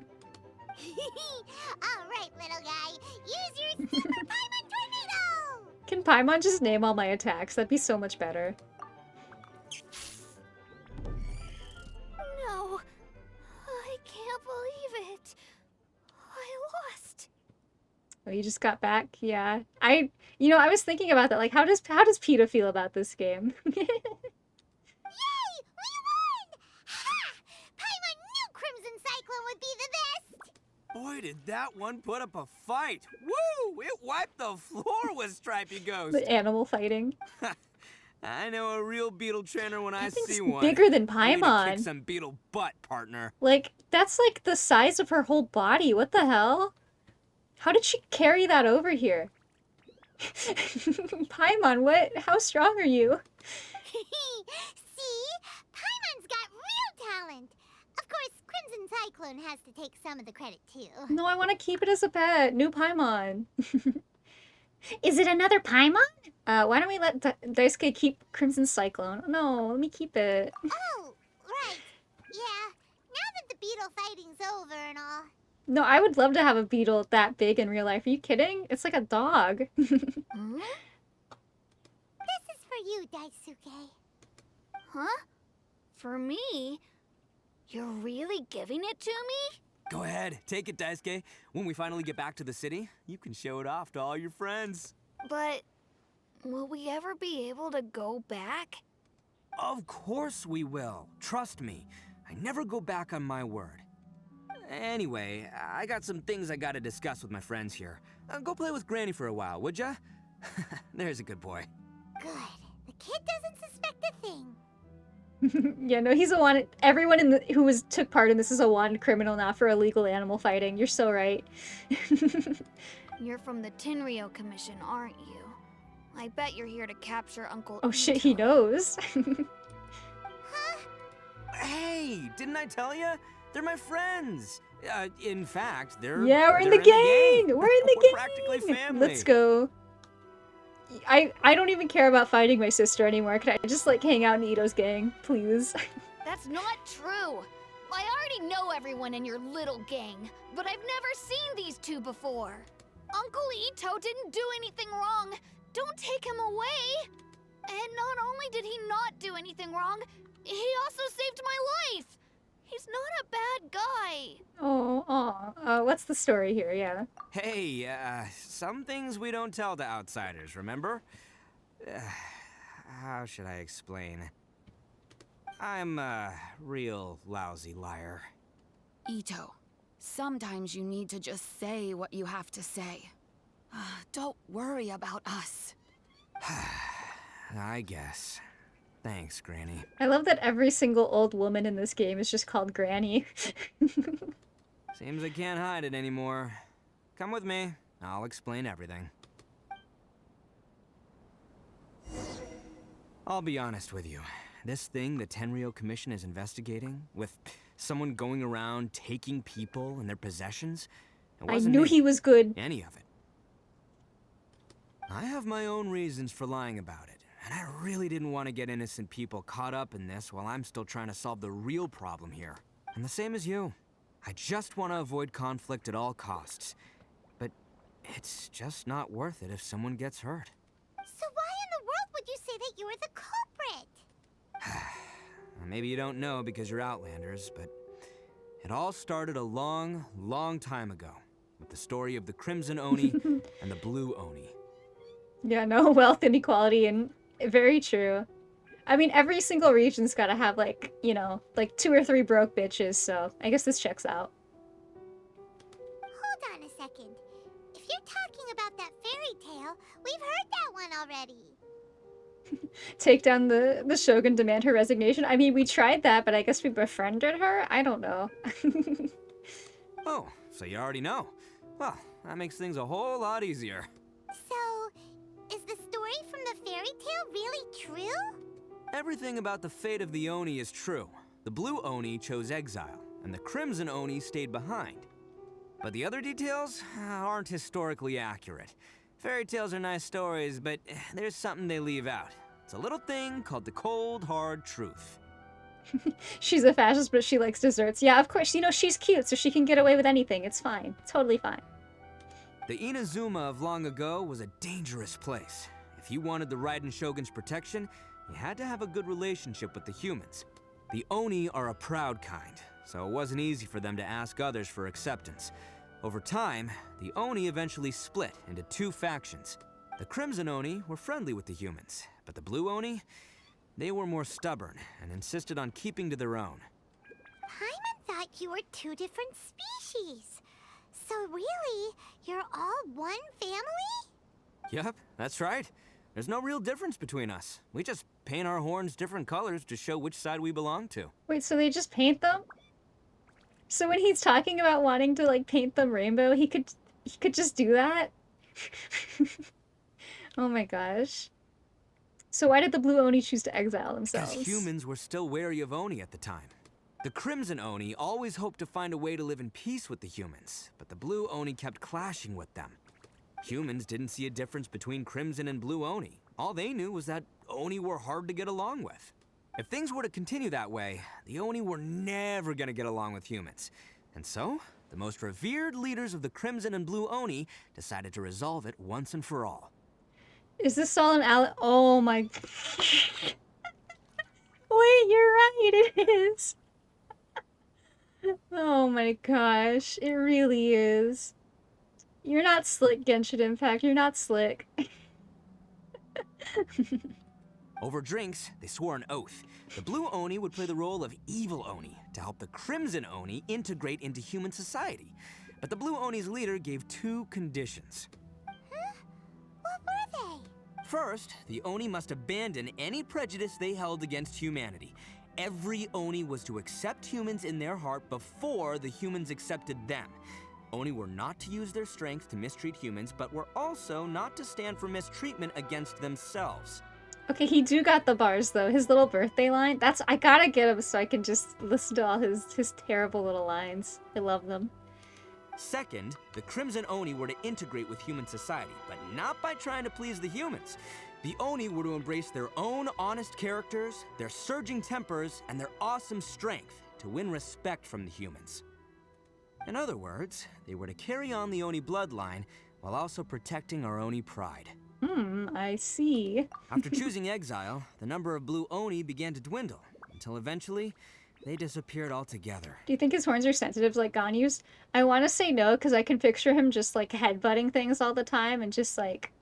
little guy, use your Super Paimon Tornado! Can Paimon just name all my attacks? That'd be so much better. No, I can't believe it. I lost. Oh, you just got back? Yeah. I was thinking about that. Like, how does PETA feel about this game? Yay! We won! Ha! Paimon knew Crimson Cyclone would be the best! Boy, did that one put up a fight. Woo! It wiped the floor with Stripey Ghost. The animal fighting. I know a real beetle trainer when I That thing's see one. bigger than You need to Paimon. kick some beetle butt, partner. Like, that's like the size of her whole body. What the hell? How did she carry that over here? Paimon, how strong are you? See? Paimon's got real talent! Of course, Crimson Cyclone has to take some of the credit, too. No, I want to keep it as a pet. New Paimon. Is it another Paimon? Why don't we let Daisuke keep Crimson Cyclone? No, let me keep it. Oh, right. Yeah, now that the beetle fighting's over and all. No, I would love to have a beetle that big in real life. Are you kidding? It's like a dog. Hmm? This is for you, Daisuke. Huh? For me? You're really giving it to me? Go ahead, take it, Daisuke. When we finally get back to the city, you can show it off to all your friends. But will we ever be able to go back? Of course we will. Trust me. I never go back on my word. Anyway, I got some things I gotta discuss with my friends here. Go play with Granny for a while, would ya? There's a good boy. Good. The kid doesn't suspect a thing. Yeah, no, he's a wanted. Everyone who took part in this is a wanted criminal now for illegal animal fighting. You're so right. You're from the Tenryou Commission, aren't you? I bet you're here to capture Uncle Oh shit, he Itto. knows. Hey, didn't I tell ya? They're my friends. In fact, they're Yeah, we're in the they're gang. We're in the gang. practically family. Let's go. I don't even care about fighting my sister anymore. Can I just like hang out in Itto's gang, please? That's not true. I already know everyone in your little gang, but I've never seen these two before. Uncle Itto didn't do anything wrong. Don't take him away. And not only did he not do anything wrong, he also saved my life. He's not a bad guy. Oh, what's the story here? Yeah. Hey, some things we don't tell to outsiders, remember? How should I explain? I'm a real lousy liar. Itto, sometimes you need to just say what you have to say. Don't worry about us. I guess. Thanks, Granny. I love that every single old woman in this game is just called Granny. Seems I can't hide it anymore. Come with me. I'll explain everything. I'll be honest with you. This thing the Tenryou Commission is investigating, with someone going around taking people and their possessions, it I wasn't knew me. he was good. Any of it. I have my own reasons for lying about it, and I really didn't want to get innocent people caught up in this while I'm still trying to solve the real problem here. And the same as you. I just want to avoid conflict at all costs. But it's just not worth it if someone gets hurt. So why in the world would you say that you were the culprit? Maybe you don't know because you're Outlanders, but it all started a long, long time ago with the story of the Crimson Oni and the Blue Oni. Yeah, no, wealth inequality, and very true. I mean, every single region's gotta have, like, you know, like 2 or 3 broke bitches, so I guess this checks out. Hold on a second. If you're talking about that fairy tale, we've heard that one already. Take down the Shogun, demand her resignation. I mean, we tried that, but I guess we befriended her? I don't know. Oh, so you already know. Well, that makes things a whole lot easier. So, is the story from the fairy tale really true? Everything about the fate of the Oni is true. The Blue Oni chose exile, and the Crimson Oni stayed behind. But the other details aren't historically accurate. Fairy tales are nice stories, but there's something they leave out. It's a little thing called the cold, hard truth. She's a fascist, but she likes desserts. Yeah, of course, you know, she's cute, so she can get away with anything. It's fine. Totally fine. The Inazuma of long ago was a dangerous place. If you wanted the Raiden Shogun's protection, you had to have a good relationship with the humans. The Oni are a proud kind, so it wasn't easy for them to ask others for acceptance. Over time, the Oni eventually split into 2 factions. The Crimson Oni were friendly with the humans, but the Blue Oni, they were more stubborn and insisted on keeping to their own. Paimon thought you were 2 different species. So really, you're all one family? Yep, that's right. There's no real difference between us. We just paint our horns different colors to show which side we belong to. Wait, so they just paint them? So when he's talking about wanting to, like, paint them rainbow, he could just do that? Oh my gosh. So why did the Blue Oni choose to exile themselves? Because humans were still wary of Oni at the time. The Crimson Oni always hoped to find a way to live in peace with the humans, but the Blue Oni kept clashing with them. Humans didn't see a difference between Crimson and Blue Oni. All they knew was that Oni were hard to get along with. If things were to continue that way, the Oni were never gonna get along with humans. And so, the most revered leaders of the Crimson and Blue Oni decided to resolve it once and for all. Is this all an Oh my... Wait, you're right, it is. Oh my gosh, it really is. You're not slick, Genshin Impact. You're not slick. Over drinks, they swore an oath. The Blue Oni would play the role of evil Oni to help the Crimson Oni integrate into human society. But the Blue Oni's leader gave 2 conditions. Huh? What were they? First, the Oni must abandon any prejudice they held against humanity. Every Oni was to accept humans in their heart before the humans accepted them. Oni were not to use their strength to mistreat humans, but were also not to stand for mistreatment against themselves. Okay, he do got the bars, though. His little birthday line. I gotta get him so I can just listen to all his terrible little lines. I love them. Second, the Crimson Oni were to integrate with human society, but not by trying to please the humans. The Oni were to embrace their own honest characters, their surging tempers, and their awesome strength to win respect from the humans. In other words, they were to carry on the Oni bloodline while also protecting our Oni pride. I see. After choosing exile, the number of Blue Oni began to dwindle, until eventually, they disappeared altogether. Do you think his horns are sensitive like Ganyu's? I want to say no, because I can picture him just, like, headbutting things all the time and just, like,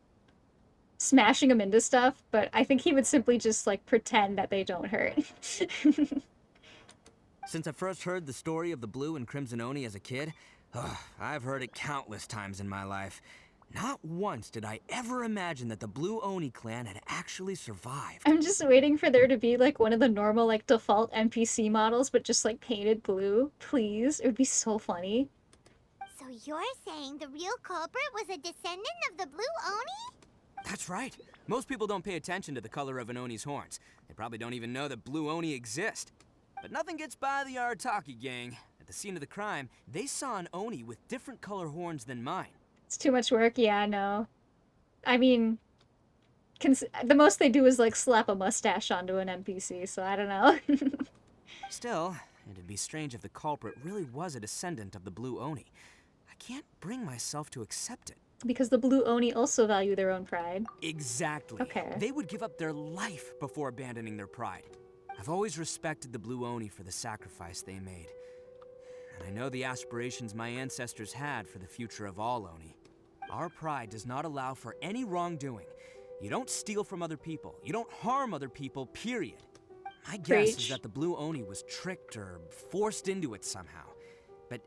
smashing them into stuff, but I think he would simply just, like, pretend that they don't hurt. Since I first heard the story of the Blue and Crimson Oni as a kid, I've heard it countless times in my life. Not once did I ever imagine that the Blue Oni clan had actually survived. I'm just waiting for there to be like one of the normal like default NPC models, but just like painted blue. Please, it would be so funny. So you're saying the real culprit was a descendant of the Blue Oni? That's right. Most people don't pay attention to the color of an Oni's horns. They probably don't even know that Blue Oni exist. But nothing gets by the Arataki gang. At the scene of the crime, they saw an Oni with different color horns than mine. It's too much work. Yeah, no. I mean, the most they do is like slap a mustache onto an NPC, so I don't know. Still, it'd be strange if the culprit really was a descendant of the Blue Oni. I can't bring myself to accept it. Because the Blue Oni also value their own pride. Exactly. Okay. They would give up their life before abandoning their pride. I've always respected the Blue Oni for the sacrifice they made. And I know the aspirations my ancestors had for the future of all Oni. Our pride does not allow for any wrongdoing. You don't steal from other people. You don't harm other people, period. My guess is that the Blue Oni was tricked or forced into it somehow. But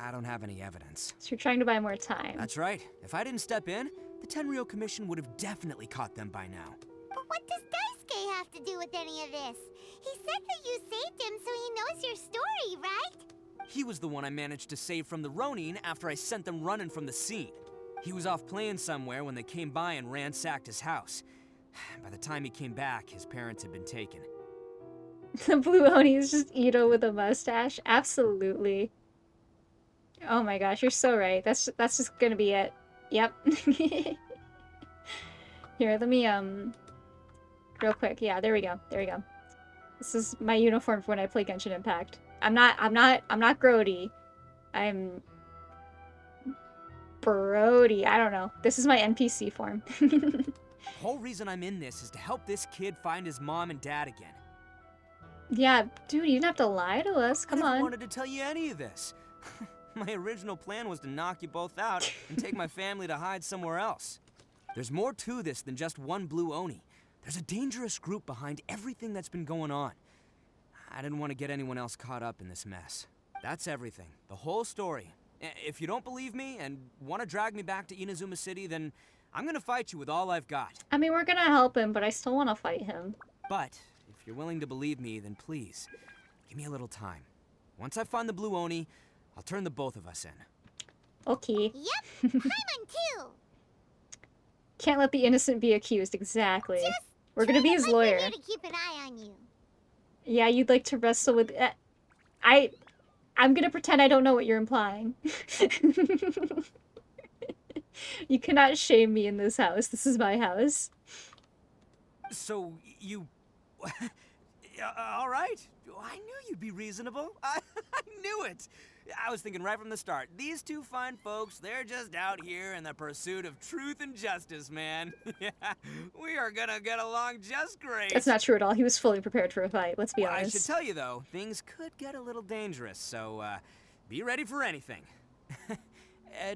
I don't have any evidence. So you're trying to buy more time. That's right. If I didn't step in, the Tenryou Commission would have definitely caught them by now. But what does Daisuke have to do with any of this? He said that you saved him so he knows your story, right? He was the one I managed to save from the Ronin after I sent them running from the scene. He was off playing somewhere when they came by and ransacked his house. By the time he came back, his parents had been taken. The Blue Oni is just Itto with a mustache. Absolutely. Oh my gosh, you're so right. That's just gonna be it. Yep. Here, let me real quick. Yeah, there we go. There we go. This is my uniform for when I play Genshin Impact. I'm not Grody. I'm Brody. I don't know. This is my NPC form. The whole reason I'm in this is to help this kid find his mom and dad again. Yeah, dude, you didn't have to lie to us. Come I never on. wanted to tell you any of this. My original plan was to knock you both out and take my family to hide somewhere else. There's more to this than just one Blue Oni. There's a dangerous group behind everything that's been going on. I didn't want to get anyone else caught up in this mess. That's everything. The whole story. If you don't believe me and want to drag me back to Inazuma City, then I'm gonna fight you with all I've got. I mean, we're gonna help him, but I still want to fight him. But if you're willing to believe me, then please, give me a little time. Once I find the Blue Oni, I'll turn the both of us in. Okay. Yep, Paimon too. Can't let the innocent be accused. Exactly. Just We're gonna be his I'd like lawyer. for you to keep an eye on you. Yeah, you'd like to wrestle with. I'm gonna pretend I don't know what you're implying. You cannot shame me in this house. This is my house. So, you... all right. I knew you'd be reasonable. I knew it. I was thinking right from the start, these two fine folks, they're just out here in the pursuit of truth and justice, man. Yeah, we are gonna get along just great. That's not true at all. He was fully prepared for a fight. Let's be Well, honest. I should tell you, though, things could get a little dangerous, so be ready for anything.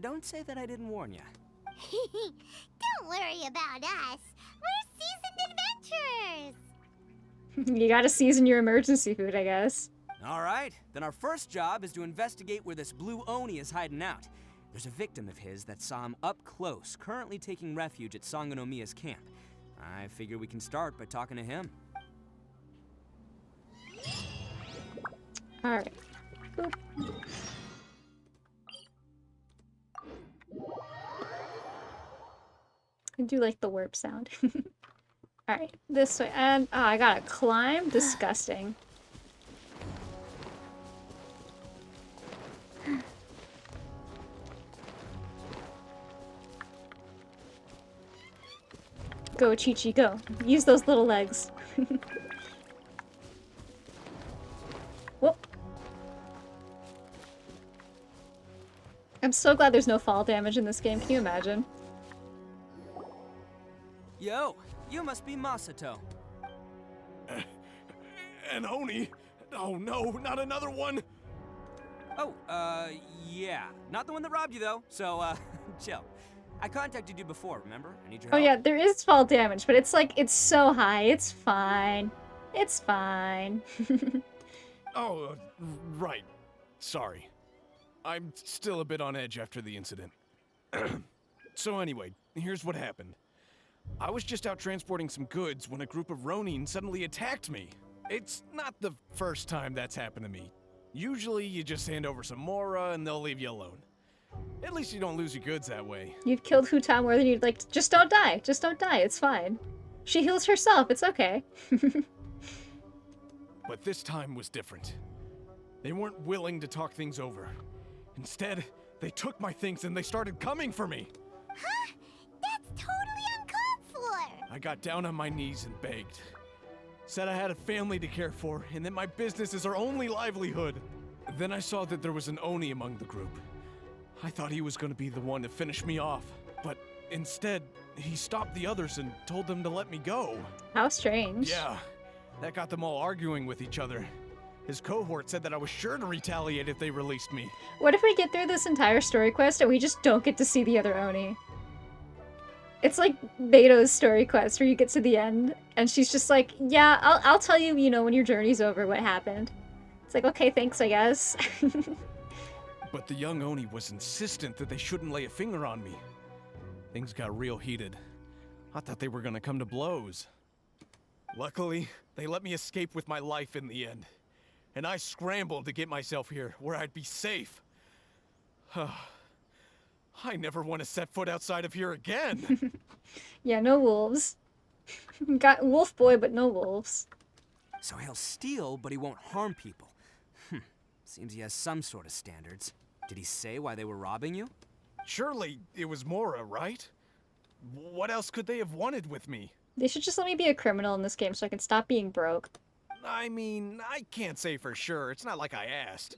Don't say that I didn't warn you. Don't worry about us. We're seasoned adventurers. You gotta season your emergency food, I guess. All right, then our first job is to investigate where this Blue Oni is hiding out. There's a victim of his that saw him up close, currently taking refuge at Sangonomiya's camp. I figure we can start by talking to him. Alright. Boop. I do like the warp sound. Alright, this way. And oh, I gotta climb? Disgusting. Go, Chi-Chi, go. Use those little legs. Whoop. I'm so glad there's no fall damage in this game. Can you imagine? Yo, you must be Masato. An Oni? Oh no, not another one! Oh, yeah. Not the one that robbed you, though, so, chill. I contacted you before, remember? I need your Oh help. yeah, there is fall damage, but it's like, it's so high. It's fine. It's fine. Oh, right. Sorry. I'm still a bit on edge after the incident. So anyway, here's what happened. I was just out transporting some goods when a group of Ronin suddenly attacked me. It's not the first time that's happened to me. Usually you just hand over some Mora and they'll leave you alone. At least you don't lose your goods that way. You've killed Huta more than you'd like. Just don't die. Just don't die. It's fine. She heals herself. It's okay. But this time was different. They weren't willing to talk things over. Instead, they took my things and they started coming for me. Huh? That's totally uncalled for! I got down on my knees and begged. Said I had a family to care for and that my business is our only livelihood. Then I saw that there was an Oni among the group. I thought he was going to be the one to finish me off, but instead, he stopped the others and told them to let me go. How strange. Yeah, that got them all arguing with each other. His cohort said that I was sure to retaliate if they released me. What if we get through this entire story quest and we just don't get to see the other Oni? It's like Beto's story quest where you get to the end and she's just like, yeah, I'll tell you, you know, when your journey's over what happened. It's like, okay, thanks, I guess. But the young Oni was insistent that they shouldn't lay a finger on me. Things got real heated. I thought they were gonna come to blows. Luckily, they let me escape with my life in the end. And I scrambled to get myself here, where I'd be safe. I never want to set foot outside of here again. Yeah, no wolves. Got wolf boy, but no wolves. So he'll steal, but he won't harm people. Seems he has some sort of standards. Did he say why they were robbing you? Surely it was Mora, right? What else could they have wanted with me? They should just let me be a criminal in this game so I can stop being broke. I mean, I can't say for sure. It's not like I asked.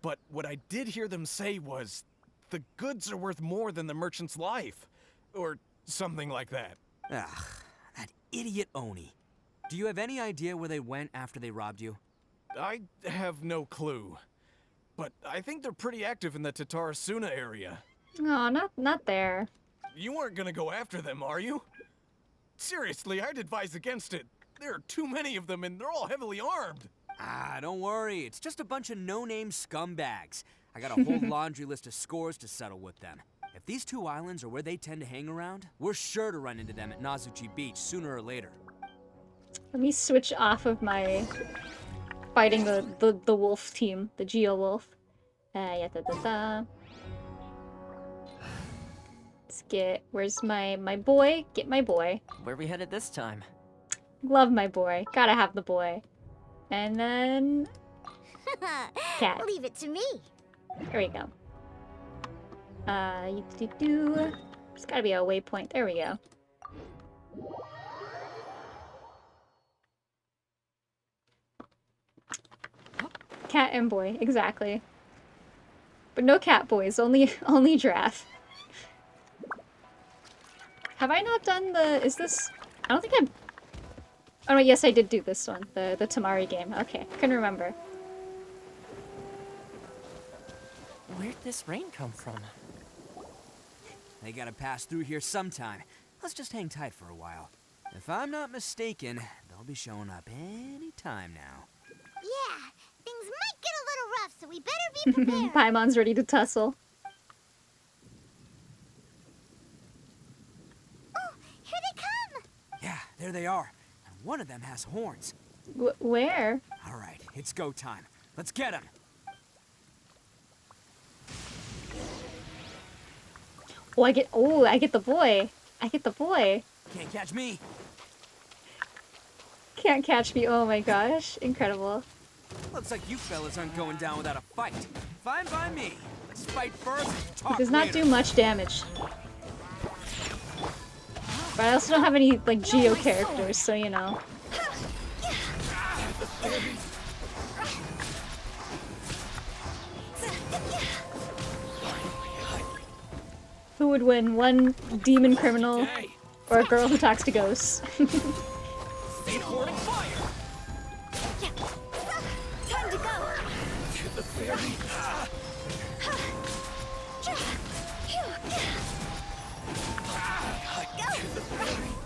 But what I did hear them say was, the goods are worth more than the merchant's life. Or something like that. Ugh, that idiot Oni. Do you have any idea where they went after they robbed you? I have no clue. But I think they're pretty active in the Tatarasuna area. Oh, not there. You weren't gonna go after them, are you? Seriously, I'd advise against it. There are too many of them and they're all heavily armed. Ah, don't worry. It's just a bunch of no-name scumbags. I got a whole laundry list of scores to settle with them. If these two islands are where they tend to hang around, we're sure to run into them at Nazuchi Beach sooner or later. Let me switch off of my fighting the wolf team, the Geo Wolf. Yeah, Let's get, where's my boy? Get my boy. Where we headed this time? Love my boy. Gotta have the boy. And then... cat. Leave it to me. There we go. There's gotta be a waypoint. There we go. Cat and boy, exactly. But no cat boys, only giraffe. Have I not done the... is this... I don't think I'm... oh no, yes I did do this one. The Tamari game. Okay, couldn't remember. Where'd this rain come from? They gotta pass through here sometime. Let's just hang tight for a while. If I'm not mistaken, they'll be showing up any time now. Yeah, things might get a little rough, so we better be prepared. Paimon's ready to tussle. Oh, here they come! Yeah, there they are. And one of them has horns. Where? All right, it's go time. Let's get him. Oh, I get the boy. I get the boy. Can't catch me. Can't catch me. Oh my gosh. Incredible. Looks like you fellas aren't going down without a fight. Fine by me. Let's fight first. Talk It does not later. do much damage. But I also don't have any, like, Geo characters, so you know. Who would win, one demon criminal or a girl who talks to ghosts? Time to go!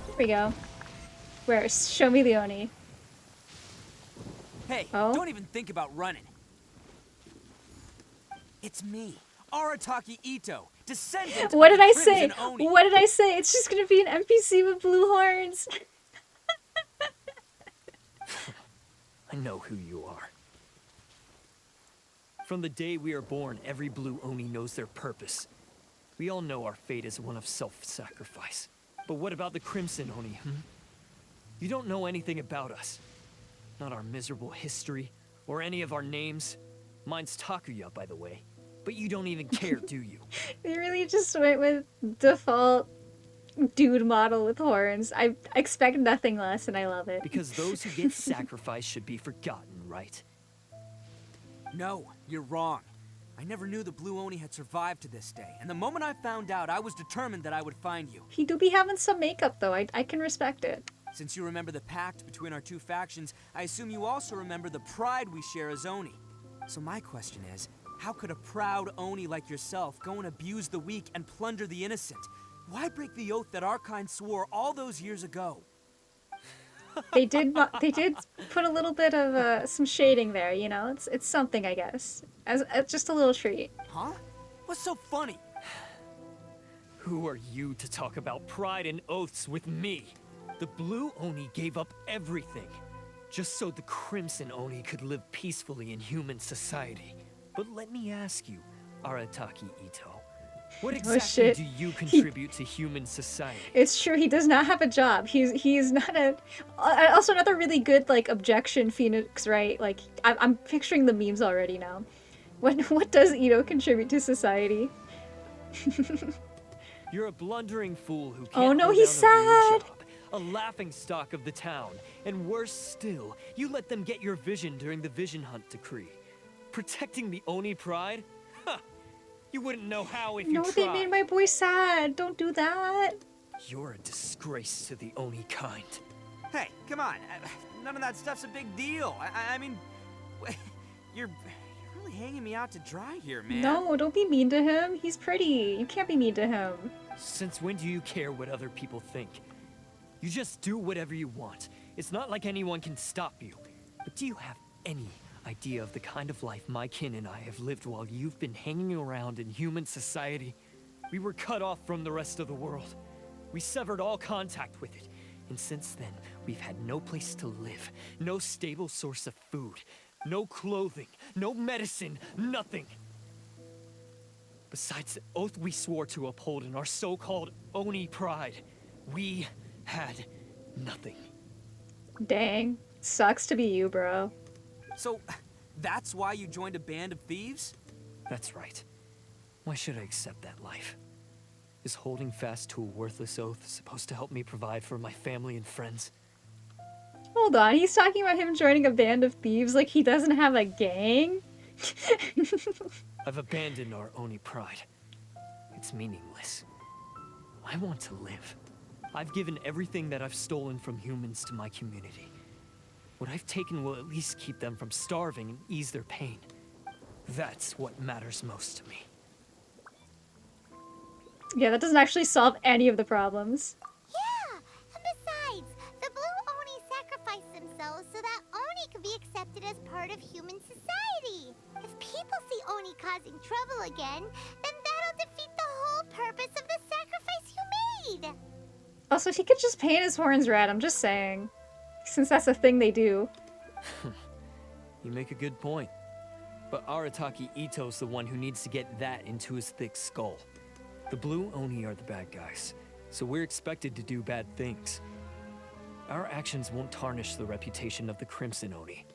There we go. Where? Show me the Oni. Hey, Oh? don't even think about running. It's me, Arataki Itto, descendant What of did the I say? Crimson Oni. What did I say? It's just gonna be an NPC with blue horns. I know who you are. From the day we are born, every blue Oni knows their purpose. We all know our fate is one of self-sacrifice. But what about the Crimson Oni, You don't know anything about us. Not our miserable history, or any of our names. Mine's Takuya, by the way. But you don't even care, do you? They really just went with default dude model with horns. I expect nothing less, and I love it. Because those who get sacrificed should be forgotten, right? No, you're wrong. I never knew the Blue Oni had survived to this day, and the moment I found out, I was determined that I would find you. He do be having some makeup, though. I can respect it. Since you remember the pact between our two factions, I assume you also remember the pride we share as Oni. So my question is, how could a proud Oni like yourself go and abuse the weak and plunder the innocent? Why break the oath that our kind swore all those years ago? They did put a little bit of some shading there, you know? It's something, I guess. As just a little treat. Huh? What's so funny? Who are you to talk about pride and oaths with me? The Blue Oni gave up everything, just so the Crimson Oni could live peacefully in human society. But let me ask you, Arataki Itto, what exactly do you contribute to human society? It's true, he does not have a job. He's not a... Also, another really good, like, objection, Phoenix, right? Like, I'm picturing the memes already now. What does Itto contribute to society? You're a blundering fool who can't Oh no, hold he's down a real sad! job, a laughingstock of the town, and worse still, you let them get your vision during the Vision Hunt decree. Protecting the Oni pride? Huh! You wouldn't know how if you tried. No, they made my boy sad. Don't do that. You're a disgrace to the Oni kind. Hey, come on. None of that stuff's a big deal. I mean, you're really hanging me out to dry here, man. No, don't be mean to him. He's pretty. You can't be mean to him. Since when do you care what other people think? You just do whatever you want. It's not like anyone can stop you. But do you have any idea of the kind of life my kin and I have lived while you've been hanging around in human society? We were cut off from the rest of the world. We severed all contact with it. And since then, we've had no place to live, no stable source of food, no clothing, no medicine, nothing. Besides the oath we swore to uphold in our so-called Oni pride, we had nothing. Dang. Sucks to be you, bro. So, that's why you joined a band of thieves? That's right. Why should I accept that life? Is holding fast to a worthless oath supposed to help me provide for my family and friends? Hold on, he's talking about him joining a band of thieves like he doesn't have a gang? I've abandoned our Oni pride. It's meaningless. I want to live. I've given everything that I've stolen from humans to my community. What I've taken will at least keep them from starving and ease their pain. That's what matters most to me. Yeah, that doesn't actually solve any of the problems. Yeah, and besides, the Blue Oni sacrificed themselves so that Oni could be accepted as part of human society. If people see Oni causing trouble again, then that'll defeat the whole purpose of the sacrifice you made. Also, he could just paint his horns red, I'm just saying. Since that's a thing they do. You make a good point. But Arataki Itto's the one who needs to get that into his thick skull. The Blue Oni are the bad guys, so we're expected to do bad things. Our actions won't tarnish the reputation of the Crimson Oni.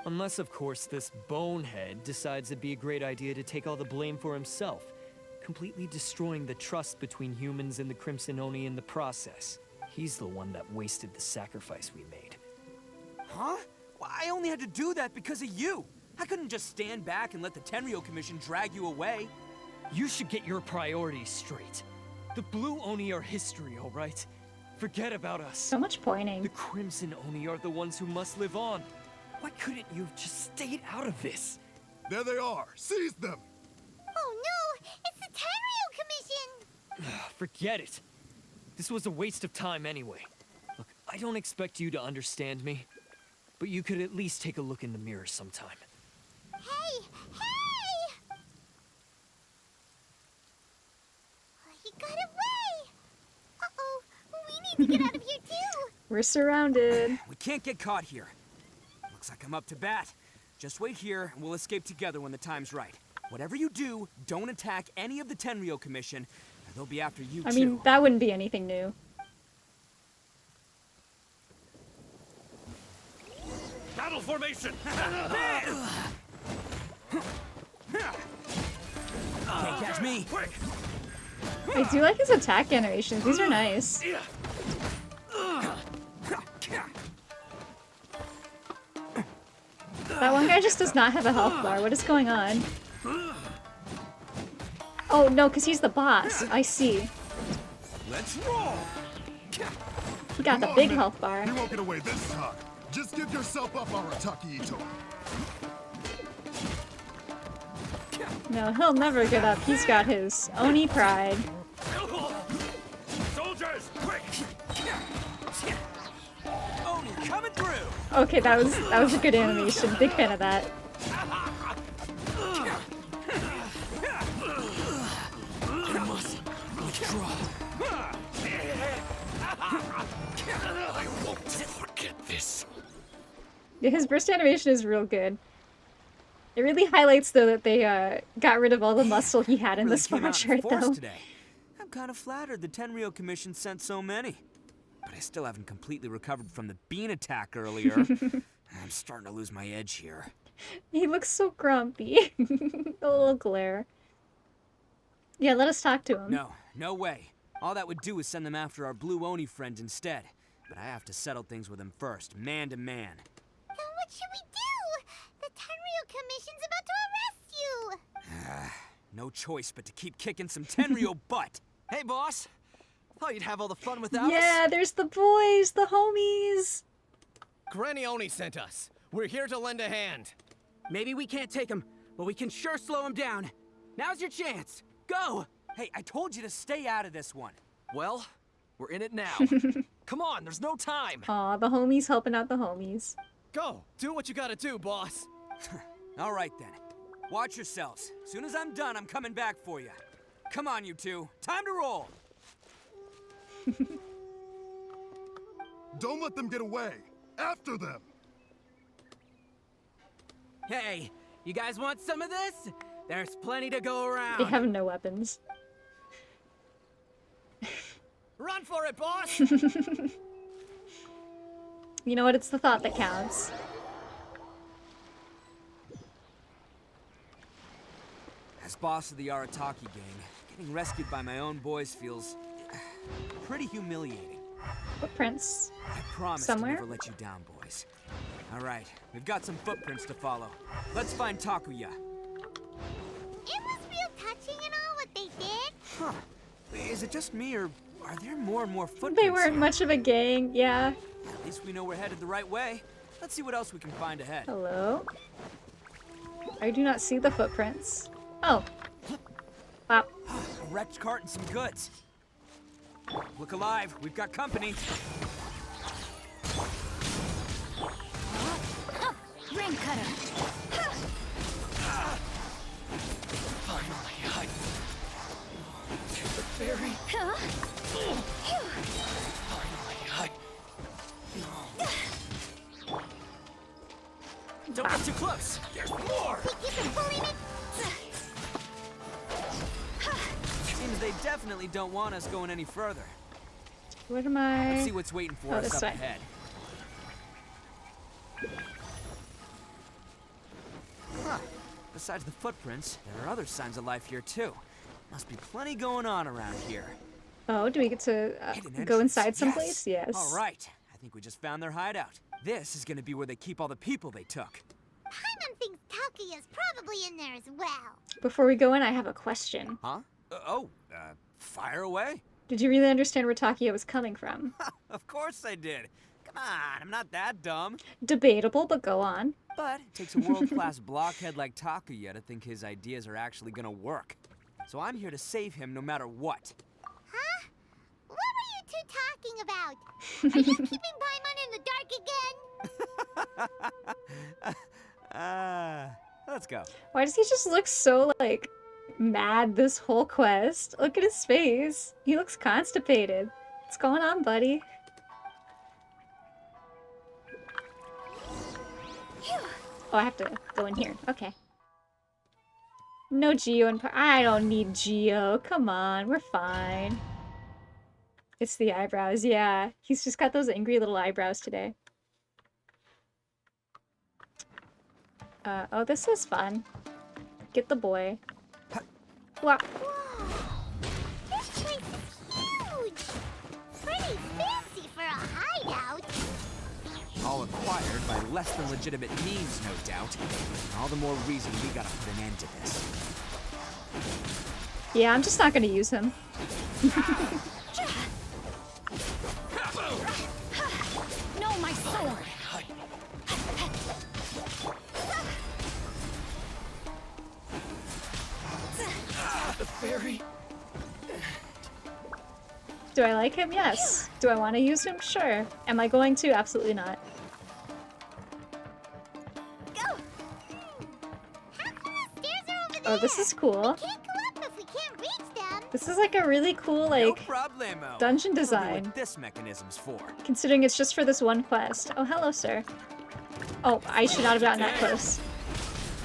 Unless, of course, this bonehead decides it'd be a great idea to take all the blame for himself, completely destroying the trust between humans and the Crimson Oni in the process. He's the one that wasted the sacrifice we made. Huh? Well, I only had to do that because of you. I couldn't just stand back and let the Tenryou Commission drag you away. You should get your priorities straight. The Blue Oni are history, all right? Forget about us. So much pointing. The Crimson Oni are the ones who must live on. Why couldn't you have just stayed out of this? There they are. Seize them. Oh no, it's the Tenryou Commission. Forget it. This was a waste of time anyway. Look, I don't expect you to understand me, but you could at least take a look in the mirror sometime. Hey, hey! need to get out of here too. We're surrounded. We can't get caught here. Looks like I'm up to bat. Just wait here, and we'll escape together when the time's right. Whatever you do, don't attack any of the Tenryou Commission, or they'll be after you too. I mean, that wouldn't be anything new. Battle formation! Can't catch me. Quick! I do like his attack animations. These are nice. That one guy just does not have a health bar. What is going on? Oh, no, because he's the boss. I see. Let's roll. He got the big health bar. You won't get away this time. Just give yourself up, Arataki Itto. No, he'll never get up. He's got his Oni pride. Soldiers, quick! Oni coming through. Okay, that was a good animation. Big fan of that. I won't forget this. Yeah, his burst animation is real good. It really highlights, though, that they got rid of all the muscle he had in the Really came out spawn in shirt, force though. today. I'm kind of flattered the Tenryou Commission sent so many. But I still haven't completely recovered from the bean attack earlier. I'm starting to lose my edge here. He looks so grumpy. A little glare. Yeah, let us talk to him. No way. All that would do is send them after our blue Oni friend instead. But I have to settle things with him first, man to man. Then what should we do? The Tenryou Commission's about to arrest you. No choice but to keep kicking some Tenryou butt. Hey, boss. Thought you'd have all the fun without us. Yeah, there's the boys, the homies. Granny Oni sent us. We're here to lend a hand. Maybe we can't take him, but we can sure slow him down. Now's your chance. Go! Hey, I told you to stay out of this one. Well, we're in it now. Come on, there's no time. Aw, the homies helping out the homies. Go, do what you gotta do, boss. All right then. Watch yourselves. As soon as I'm done, I'm coming back for you. Come on, you two. Time to roll. Don't let them get away. After them. Hey, you guys want some of this? There's plenty to go around. They have no weapons. Run for it, boss! You know what? It's the thought that counts. As boss of the Arataki gang, getting rescued by my own boys feels pretty humiliating. Footprints. I promise Somewhere? to never let you down, boys. All right, we've got some footprints to follow. Let's find Takuya. It was real touching and all what they did. Huh. Is it just me, or are there more and more footprints They weren't here? much of a gang, yeah. At least we know we're headed the right way. Let's see what else we can find ahead. Hello? I do not see the footprints. Oh. Wow. A wrecked cart and some goods. Look alive, we've got company. Ring cutter. Finally, I... The fairy... Huh? Finally, Don't get too close. There's more! Keep it pulling it. Seems they definitely don't want us going any further. What am I? Let's see what's waiting for Oh, us this up way. ahead. Huh. Besides the footprints, there are other signs of life here too. Must be plenty going on around here. Oh, do we get to Hidden go entrance. inside someplace? Yes. All right. I think we just found their hideout. This is going to be where they keep all the people they took. Paimon thinks Takuya's probably in there as well. Before we go in, I have a question. Huh? Fire away. Did you really understand where Takuya was coming from? Of course I did. Come on, I'm not that dumb. Debatable, but go on. But it takes a world-class blockhead like Takuya to think his ideas are actually gonna work. So I'm here to save him no matter what. Huh? What were you two talking about? Are you keeping Paimon in the dark again? Let's go. Why does he just look so, like, mad this whole quest? Look at his face. He looks constipated. What's going on, buddy? Oh, I have to go in here. Okay. No Geo and I don't need Geo. Come on, we're fine. It's the eyebrows, yeah. He's just got those angry little eyebrows today. Oh, this is fun. Get the boy. Wow. This place is huge! Pretty fancy for a hideout. All acquired by less than legitimate means, no doubt. All the more reason we gotta put an end to this. Yeah, I'm just not gonna use him. No, my sword! The fairy. Do I like him? Yes. Do I want to use him? Sure. Am I going to? Absolutely not. Oh, this is cool. This is like a really cool, like, dungeon design. What this mechanism's for. Considering it's just for this one quest. Oh, hello, sir. Oh, I should not have gotten that close.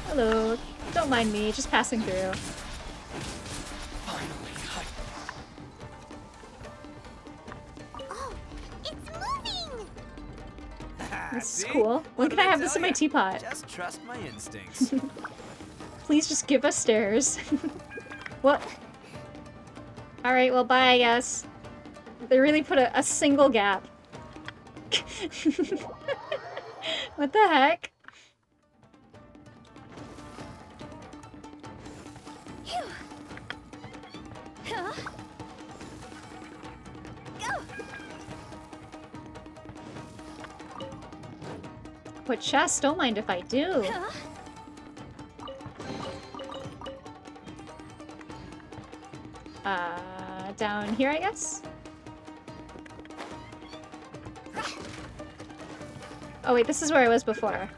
Hello. Don't mind me, just passing through. Oh, it's moving! This is cool. When can I have this in my teapot? Just trust my instincts. Please just give us stairs. What? Alright, well, bye, I guess. They really put a single gap. What the heck? What chest? Don't mind if I do. Down here, I guess? Oh wait, this is where I was before.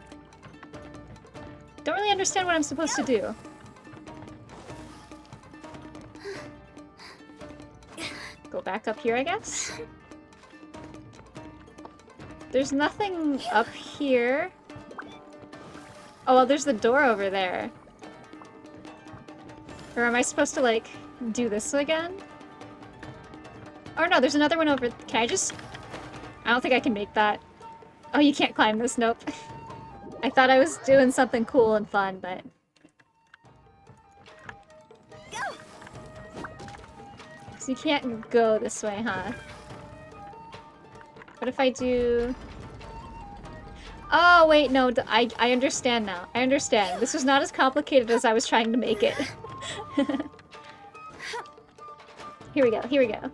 Don't really understand what I'm supposed to do. Go back up here, I guess? There's nothing up here. Oh, well, there's the door over there. Or am I supposed to, like, do this again? Oh no, there's another one over... Can I just... I don't think I can make that. Oh, you can't climb this, nope. I thought I was doing something cool and fun, but... So you can't go this way, huh? What if I do... Oh, wait, no, I understand now. I understand. This was not as complicated as I was trying to make it. Here we go, here we go.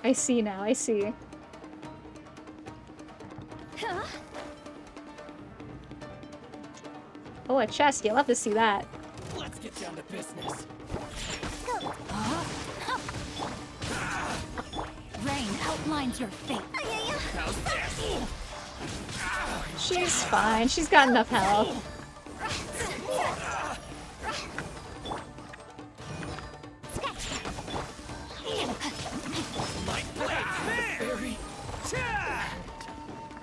I see now, I see. Oh, a chest. You'll love to see that. Let's get down to business. Rain outlines your fate. She's fine. She's got enough health.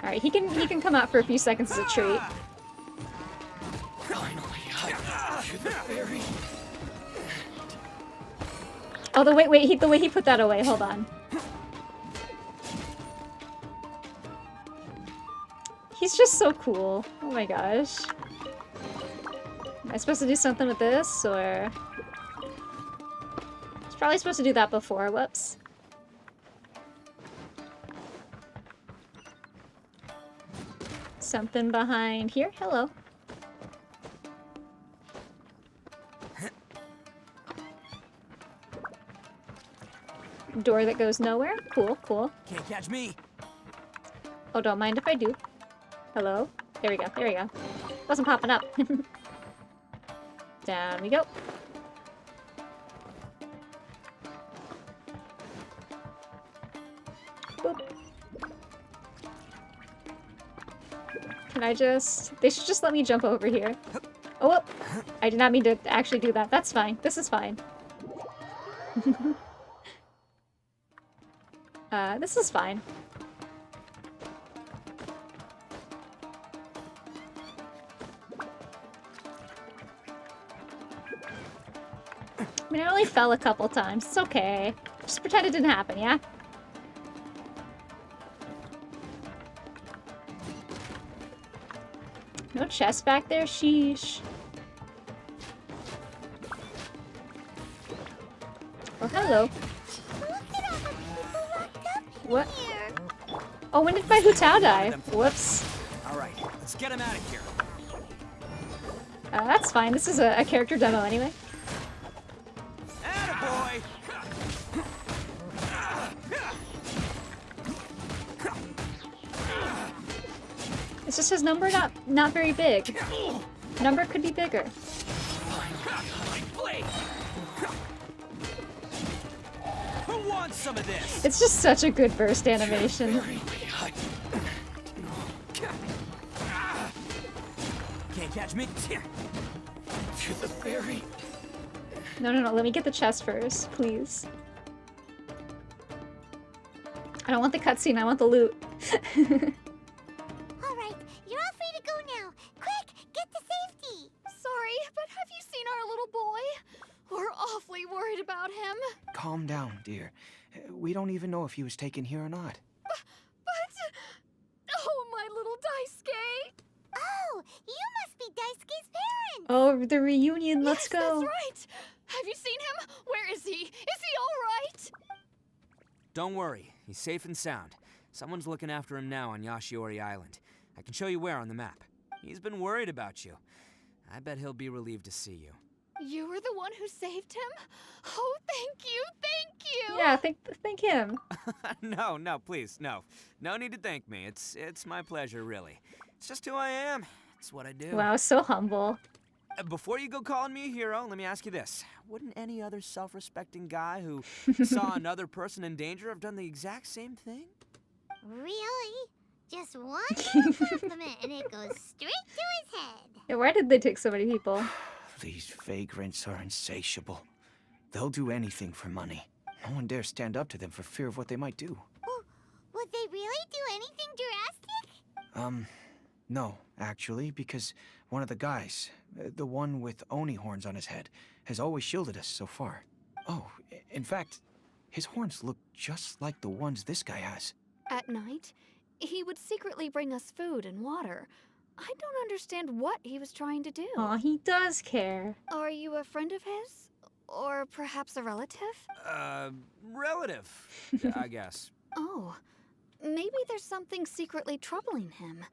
Alright, he can come out for a few seconds as a treat. Oh, the way he put that away. Hold on. He's just so cool. Oh my gosh. Am I supposed to do something with this, or... I was probably supposed to do that before. Whoops. Something behind here. Hello. Door that goes nowhere. Cool, cool. Can't catch me. Oh, don't mind if I do. Hello? There we go, there we go. Wasn't popping up. Down we go. Boop. Can I just... They should just let me jump over here. Oh, I did not mean to actually do that. That's fine. This is fine. This is fine. I mean, I only fell a couple times. It's okay. Just pretend it didn't happen, yeah? No chest back there? Sheesh. Oh, hello. What? Oh, when did my Hutao die? Whoops. Alright, let's get him out of here. That's fine. This is a character demo anyway. Attaboy! It's just his number not very big. Number could be bigger. Who wants some of this? It's just such a good burst animation. Can't catch me. To the ferry. No, let me get the chest first, please. I don't want the cutscene, I want the loot. Alright, you're all free to go now. Quick, get to safety. Sorry, but have you seen our little boy? We're awfully worried about him. Calm down, dear. We don't even know if he was taken here or not. But... Oh, my little Daisuke! Oh, you must be Daisuke's parents. Oh, the reunion, let's go. That's right. Have you seen him? Where is he? Is he all right? Don't worry, he's safe and sound. Someone's looking after him now on Yashiori Island. I can show you where on the map. He's been worried about you. I bet he'll be relieved to see you. You were the one who saved him? Oh, thank you, thank you! Yeah, thank him. No, please, no. No need to thank me. It's my pleasure, really. It's just who I am. It's what I do. Wow, so humble. Before you go calling me a hero, let me ask you this. Wouldn't any other self-respecting guy who saw another person in danger have done the exact same thing? Really? Just one little compliment and it goes straight to his head. Yeah, why did they take so many people? These vagrants are insatiable. They'll do anything for money. No one dares stand up to them for fear of what they might do. Would they really do anything drastic? No, actually, because one of the guys, the one with Oni horns on his head, has always shielded us so far. Oh, in fact, his horns look just like the ones this guy has. At night, he would secretly bring us food and water. I don't understand what he was trying to do. Aw, he does care. Are you a friend of his? Or perhaps a relative? Relative, I guess. Oh, maybe there's something secretly troubling him.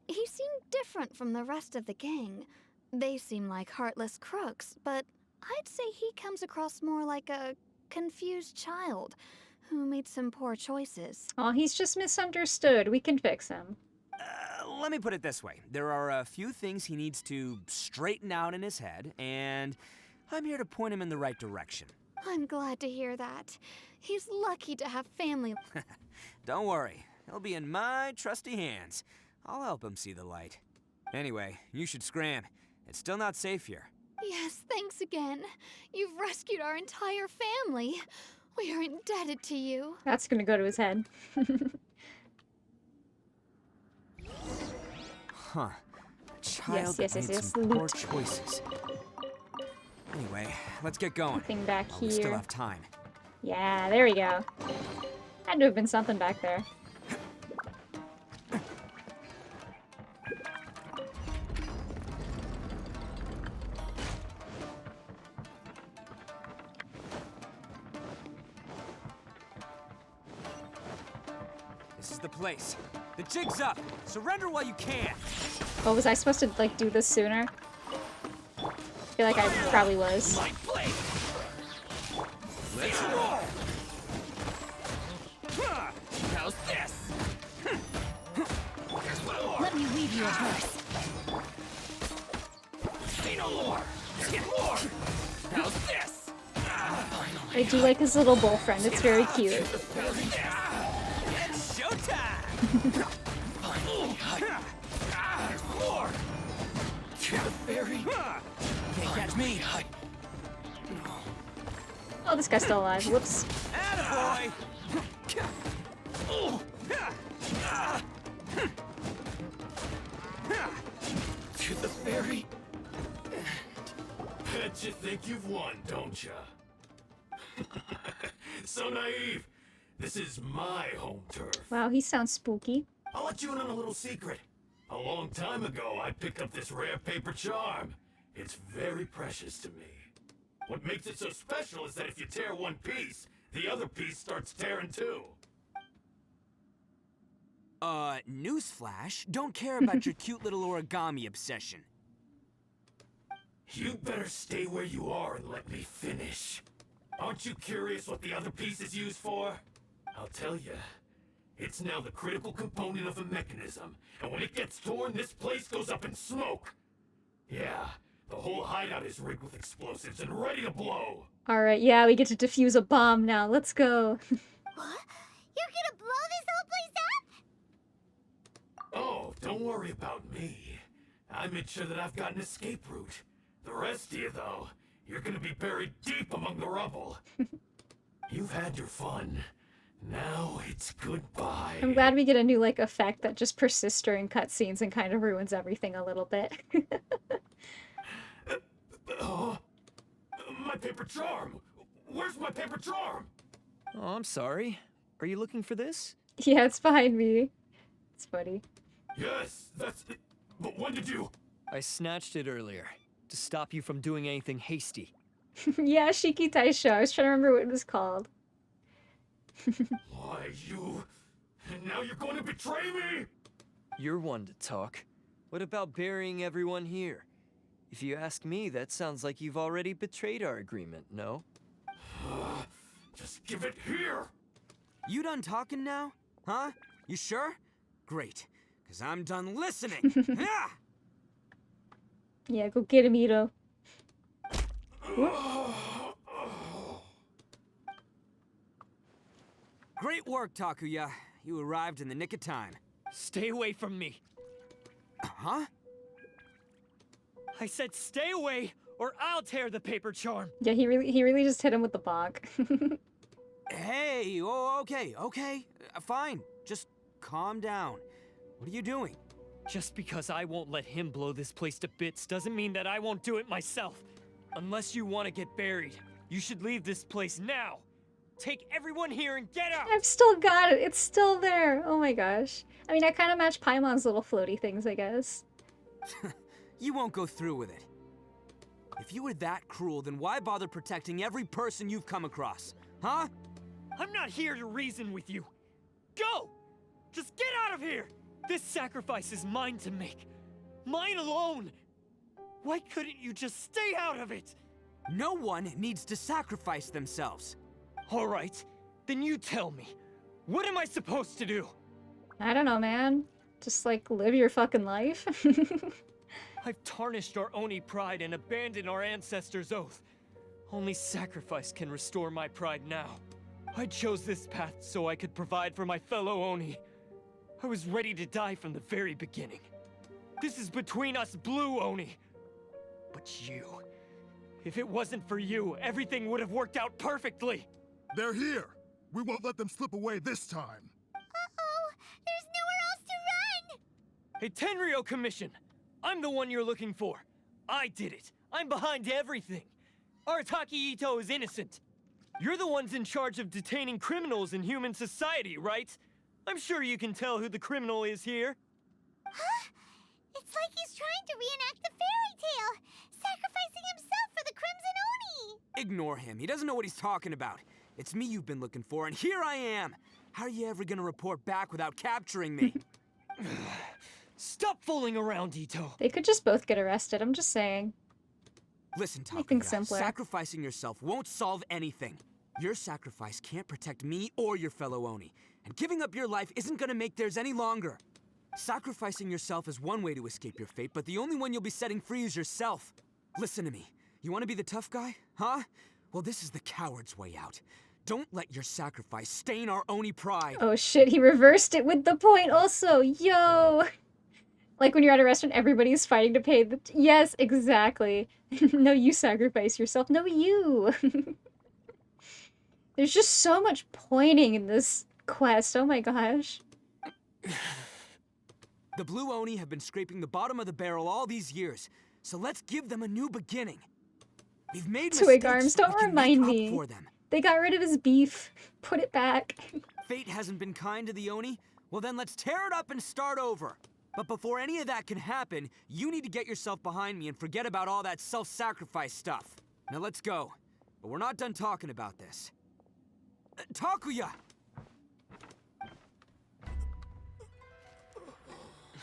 He seemed different from the rest of the gang. They seem like heartless crooks, but I'd say he comes across more like a confused child who made some poor choices. Aw, he's just misunderstood. We can fix him. Let me put it this way. There are a few things he needs to straighten out in his head, and I'm here to point him in the right direction. I'm glad to hear that. He's lucky to have family. Don't worry. He'll be in my trusty hands. I'll help him see the light. Anyway, you should scram. It's still not safe here. Yes, thanks again. You've rescued our entire family. We are indebted to you. That's gonna go to his head. Huh. A child that made some poor choices. Anyway, let's get going. Nothing back We still here. have time. Yeah, there we go. Had to have been something back there. This is the place. The jig's up. Surrender while you can. Oh, was I supposed to, like, do this sooner? I feel like I probably was. Let's roll. How's this? Let me weave you a verse. Say no more. Get more. How's this? I do like his little bull friend. It's very cute. It's showtime. Fairy. Can't catch me. Oh, this guy's still alive. Whoops. Attaboy! To the fairy. Bet you think you've won, don't ya? So naive. This is my home turf. Wow, he sounds spooky. I'll let you in on a little secret. A long time ago, I picked up this rare paper charm. It's very precious to me. What makes it so special is that if you tear one piece, the other piece starts tearing too. Newsflash, don't care about your cute little origami obsession. You'd better stay where you are and let me finish. Aren't you curious what the other piece is used for? I'll tell you. It's now the critical component of a mechanism, and when it gets torn, this place goes up in smoke. Yeah, the whole hideout is rigged with explosives and ready to blow. Alright, yeah, we get to defuse a bomb now. Let's go. What? You're gonna blow this whole place up? Oh, don't worry about me. I made sure that I've got an escape route. The rest of you, though, you're gonna be buried deep among the rubble. You've had your fun. Now it's goodbye. I'm glad we get a new, like, effect that just persists during cutscenes and kind of ruins everything a little bit. My paper charm! Where's my paper charm? Oh, I'm sorry. Are you looking for this? Yeah, it's behind me. It's funny. Yes, that's it. But when did you... I snatched it earlier, to stop you from doing anything hasty. Yeah, Shiki Taisho. I was trying to remember what it was called. Why, you... And now you're going to betray me? You're one to talk. What about burying everyone here? If you ask me, that sounds like you've already betrayed our agreement, no? Just give it here! You done talking now? Huh? You sure? Great, because I'm done listening. Yeah! Yeah, go get him, Itto. Great work, Takuya. You arrived in the nick of time. Stay away from me. Huh? I said stay away, or I'll tear the paper charm. Yeah, he really just hit him with the bonk. Hey, oh, okay. Fine. Just calm down. What are you doing? Just because I won't let him blow this place to bits doesn't mean that I won't do it myself. Unless you want to get buried, you should leave this place now. Take everyone here and get out! I've still got it. It's still there. Oh my gosh. I mean, I kind of match Paimon's little floaty things, I guess. You won't go through with it. If you were that cruel, then why bother protecting every person you've come across? Huh? I'm not here to reason with you. Go! Just get out of here! This sacrifice is mine to make. Mine alone! Why couldn't you just stay out of it? No one needs to sacrifice themselves. All right, then you tell me. What am I supposed to do? I don't know, man. Just, like, live your fucking life. I've tarnished our Oni pride and abandoned our ancestors' oath. Only sacrifice can restore my pride now. I chose this path so I could provide for my fellow Oni. I was ready to die from the very beginning. This is between us Blue Oni. But you... If it wasn't for you, everything would have worked out perfectly. They're here. We won't let them slip away this time. Uh-oh! There's nowhere else to run! Hey, Tenryou Commission! I'm the one you're looking for. I did it. I'm behind everything. Arataki Itto is innocent. You're the ones in charge of detaining criminals in human society, right? I'm sure you can tell who the criminal is here. Huh? It's like he's trying to reenact the fairy tale, sacrificing himself for the Crimson Oni! Ignore him. He doesn't know what he's talking about. It's me you've been looking for, and here I am! How are you ever gonna report back without capturing me? Stop fooling around, Itto. They could just both get arrested, I'm just saying. Listen, Make things Takuya, simpler. sacrificing yourself won't solve anything. Your sacrifice can't protect me or your fellow Oni, and giving up your life isn't gonna make theirs any longer. Sacrificing yourself is one way to escape your fate, but the only one you'll be setting free is yourself. Listen to me. You want to be the tough guy? Huh? Well, this is the coward's way out. Don't let your sacrifice stain our Oni pride. Oh shit, he reversed it with the point also. Yo! Like when you're at a restaurant, everybody's fighting to pay the... Yes, exactly. No, you sacrifice yourself. No, you. There's just so much pointing in this quest. Oh my gosh. The Blue Oni have been scraping the bottom of the barrel all these years, so let's give them a new beginning. We've made Twig mistakes, arms, but don't we can remind make me. up for them. They got rid of his beef. Put it back. Fate hasn't been kind to the Oni? Well then let's tear it up and start over. But before any of that can happen, you need to get yourself behind me and forget about all that self-sacrifice stuff. Now let's go. But we're not done talking about this. Takuya!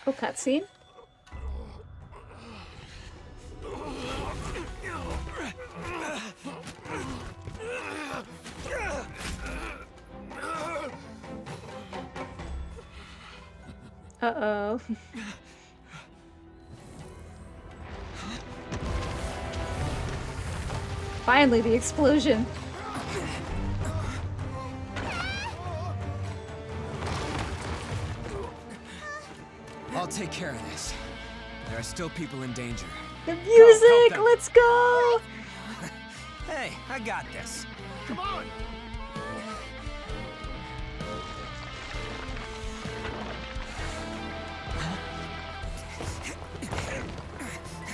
Oh, cutscene. Uh-oh. Finally, the explosion. I'll take care of this. There are still people in danger. The music! Let's go! Hey, I got this. Come on!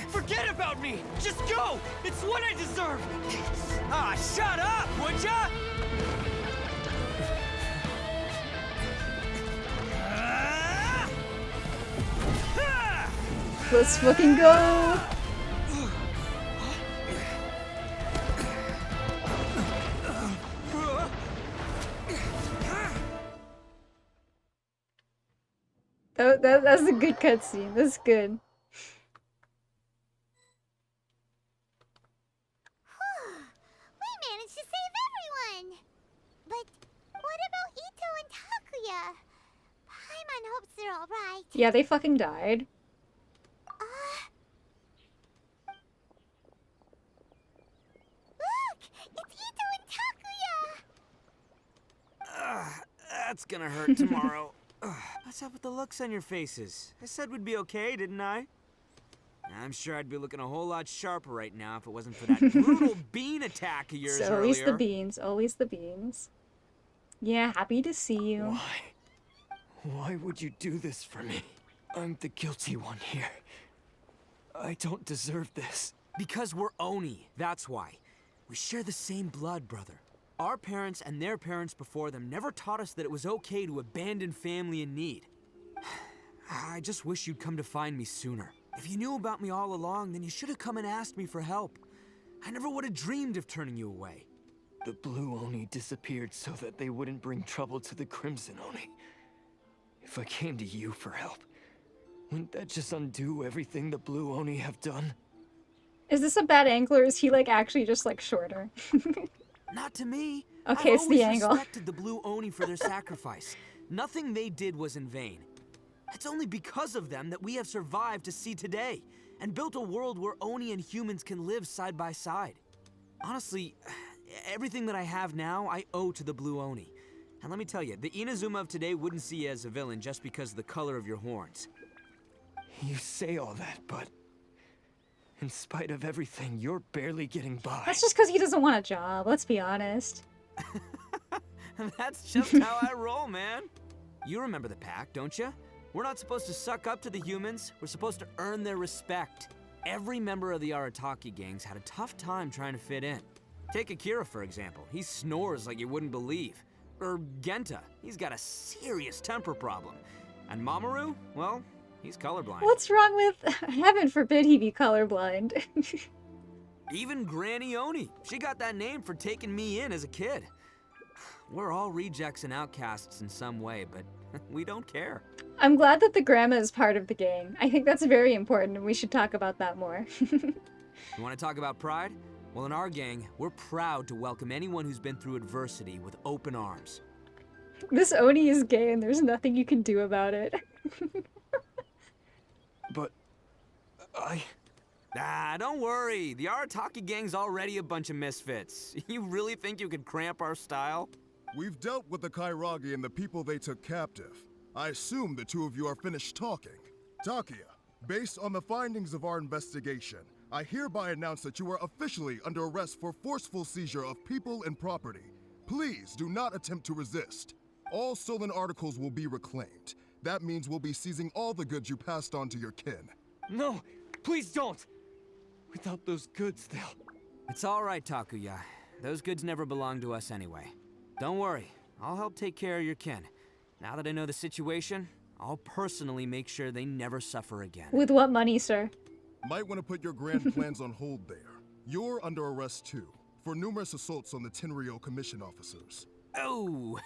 Forget about me! Just go! It's what I deserve! Ah, shut up, would ya? Let's fucking go! That's a good cutscene. That's good. We managed to save everyone! But what about Itto and Takuya? Paimon hopes they're alright. Yeah, they fucking died. Look! It's Itto and Takuya! That's gonna hurt tomorrow. What's up with the looks on your faces? I said we'd be okay, didn't I? I'm sure I'd be looking a whole lot sharper right now if it wasn't for that brutal bean attack of yours It's earlier. always the beans. Always the beans. Yeah, happy to see you. Why? Why would you do this for me? I'm the guilty one here. I don't deserve this. Because we're Oni, that's why. We share the same blood, brother. Our parents and their parents before them never taught us that it was okay to abandon family in need. I just wish you'd come to find me sooner. If you knew about me all along, then you should have come and asked me for help. I never would have dreamed of turning you away. The Blue Oni disappeared so that they wouldn't bring trouble to the Crimson Oni. If I came to you for help, wouldn't that just undo everything the Blue Oni have done? Is this a bad angle or is he like actually just like shorter? Not to me. Okay, it's the angle. I've always respected the Blue Oni for their sacrifice. Nothing they did was in vain. It's only because of them that we have survived to see today, and built a world where Oni and humans can live side by side. Honestly, everything that I have now, I owe to the Blue Oni. And let me tell you, the Inazuma of today wouldn't see you as a villain just because of the color of your horns. You say all that, but in spite of everything, you're barely getting by. That's just because he doesn't want a job, let's be honest. That's just how I roll, man. You remember the pact, don't you? We're not supposed to suck up to the humans. We're supposed to earn their respect. Every member of the Arataki gangs had a tough time trying to fit in. Take Akira, for example. He snores like you wouldn't believe. Or Genta. He's got a serious temper problem. And Mamoru, well, he's colorblind. What's wrong with... Heaven forbid he be colorblind. Even Granny Oni. She got that name for taking me in as a kid. We're all rejects and outcasts in some way, but we don't care. I'm glad that the grandma is part of the gang. I think that's very important and we should talk about that more. You want to talk about pride? Well, in our gang, we're proud to welcome anyone who's been through adversity with open arms. This Oni is gay and there's nothing you can do about it. But... Ah, don't worry. The Arataki gang's already a bunch of misfits. You really think you could cramp our style? We've dealt with the Kairagi and the people they took captive. I assume the two of you are finished talking. Takia, based on the findings of our investigation, I hereby announce that you are officially under arrest for forceful seizure of people and property. Please do not attempt to resist. All stolen articles will be reclaimed. That means we'll be seizing all the goods you passed on to your kin. No, please don't. Without those goods, they'll... It's all right, Takuya. Those goods never belonged to us anyway. Don't worry, I'll help take care of your kin. Now that I know the situation, I'll personally make sure they never suffer again. With what money, sir? Might want to put your grand plans on hold there. You're under arrest too, for numerous assaults on the Tenryou Commission officers. Oh,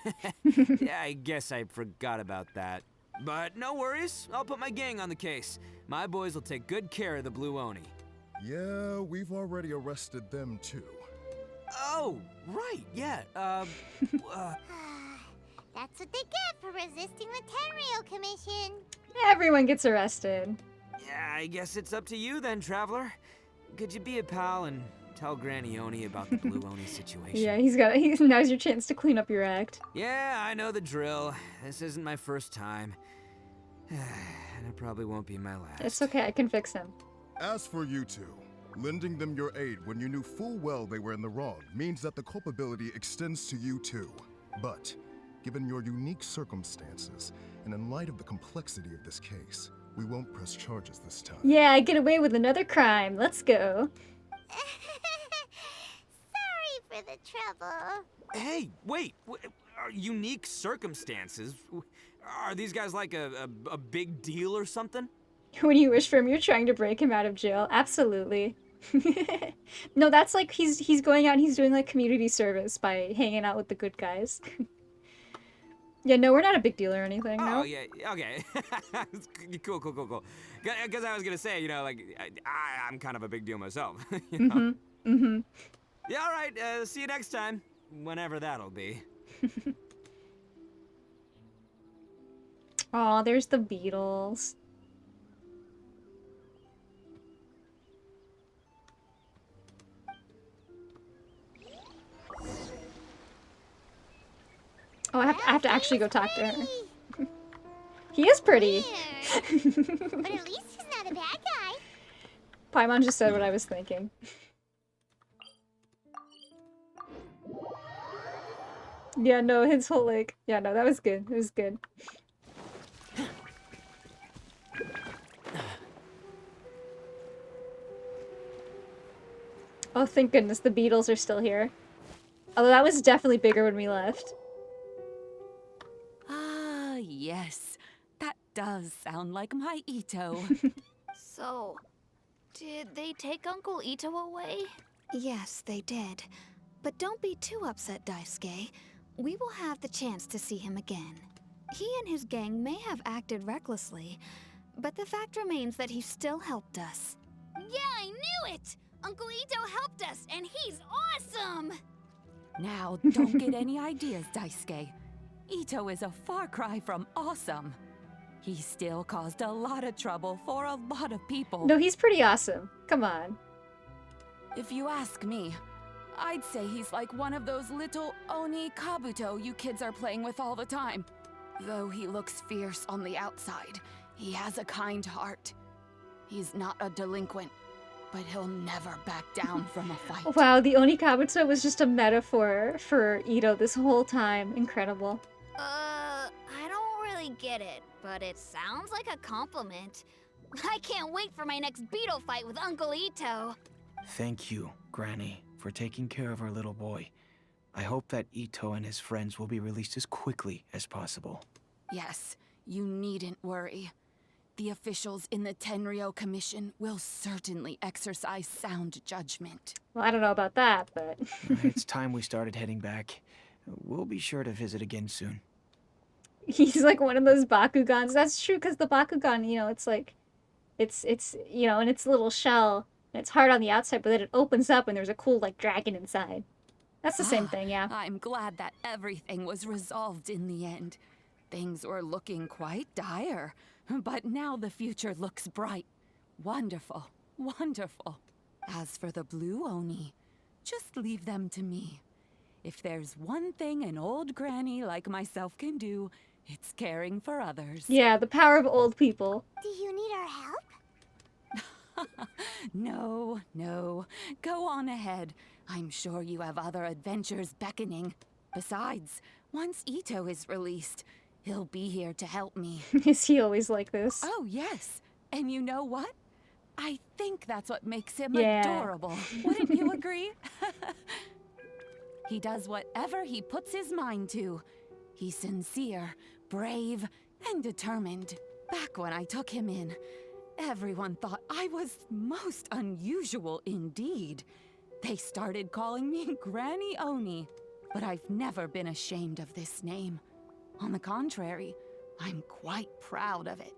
yeah, I guess I forgot about that. But no worries, I'll put my gang on the case. My boys will take good care of the Blue Oni. Yeah, we've already arrested them too. Oh, right, yeah, That's what they get for resisting the Tenryou Commission. Everyone gets arrested. Yeah, I guess it's up to you then, Traveler. Could you be a pal and tell Granny Oni about the Blue Oni situation? Yeah, now's your chance to clean up your act. Yeah, I know the drill. This isn't my first time. And it probably won't be my last. It's okay, I can fix him. As for you two, lending them your aid when you knew full well they were in the wrong means that the culpability extends to you too. But, given your unique circumstances, and in light of the complexity of this case, we won't press charges this time. Yeah, I get away with another crime. Let's go. Sorry for the trouble. Hey, wait. Unique circumstances? Are these guys like a big deal or something? When you wish for him, you're trying to break him out of jail. Absolutely. No, that's like he's going out and he's doing like community service by hanging out with the good guys. Yeah, no, we're not a big deal or anything, no? Oh, yeah, okay. Cool. Because I was gonna say, you know, like, I'm kind of a big deal myself, you know? Yeah, all right, see you next time. Whenever that'll be. Aw, there's the Beatles. Oh, I have to actually go talk to her. He is pretty. But at least he's not a bad guy. Paimon just said what I was thinking. Yeah, no, his whole like... Yeah, no, that was good. It was good. Oh, thank goodness the Beatles are still here. Although that was definitely bigger when we left. Ah, yes. That does sound like my Itto. So, did they take Uncle Itto away? Yes, they did. But don't be too upset, Daisuke. We will have the chance to see him again. He and his gang may have acted recklessly, but the fact remains that he still helped us. Yeah, I knew it! Uncle Itto helped us, and he's awesome! Now, don't get any ideas, Daisuke. Itto is a far cry from awesome. He still caused a lot of trouble for a lot of people. No, he's pretty awesome. Come on. If you ask me, I'd say he's like one of those little Oni Kabuto you kids are playing with all the time. Though he looks fierce on the outside, he has a kind heart. He's not a delinquent, but he'll never back down from a fight. Wow, the Oni Kabuto was just a metaphor for Itto this whole time. Incredible. I don't really get it, but it sounds like a compliment. I can't wait for my next beetle fight with Uncle Itto. Thank you, Granny, for taking care of our little boy. I hope that Itto and his friends will be released as quickly as possible. Yes, you needn't worry. The officials in the Tenryou Commission will certainly exercise sound judgment. Well, I don't know about that, but... It's time we started heading back. We'll be sure to visit again soon. He's like one of those Bakugans. That's true, because the Bakugan, you know, it's like... It's, you know, in its little shell, and it's hard on the outside, but then it opens up and there's a cool, like, dragon inside. That's the same thing, yeah. I'm glad that everything was resolved in the end. Things were looking quite dire, but now the future looks bright. Wonderful, wonderful. As for the Blue Oni, just leave them to me. If there's one thing an old granny like myself can do, It's caring for others. Yeah, the power of old people. Do you need our help? No, no. Go on ahead. I'm sure you have other adventures beckoning. Besides, once Itto is released, he'll be here to help me. Is he always like this? Oh, yes. And you know what? I think that's what makes him Yeah. adorable. Wouldn't you agree? He does whatever he puts his mind to. He's sincere, brave, and determined. Back when I took him in, everyone thought I was most unusual indeed. They started calling me Granny Oni, but I've never been ashamed of this name. On the contrary, I'm quite proud of it.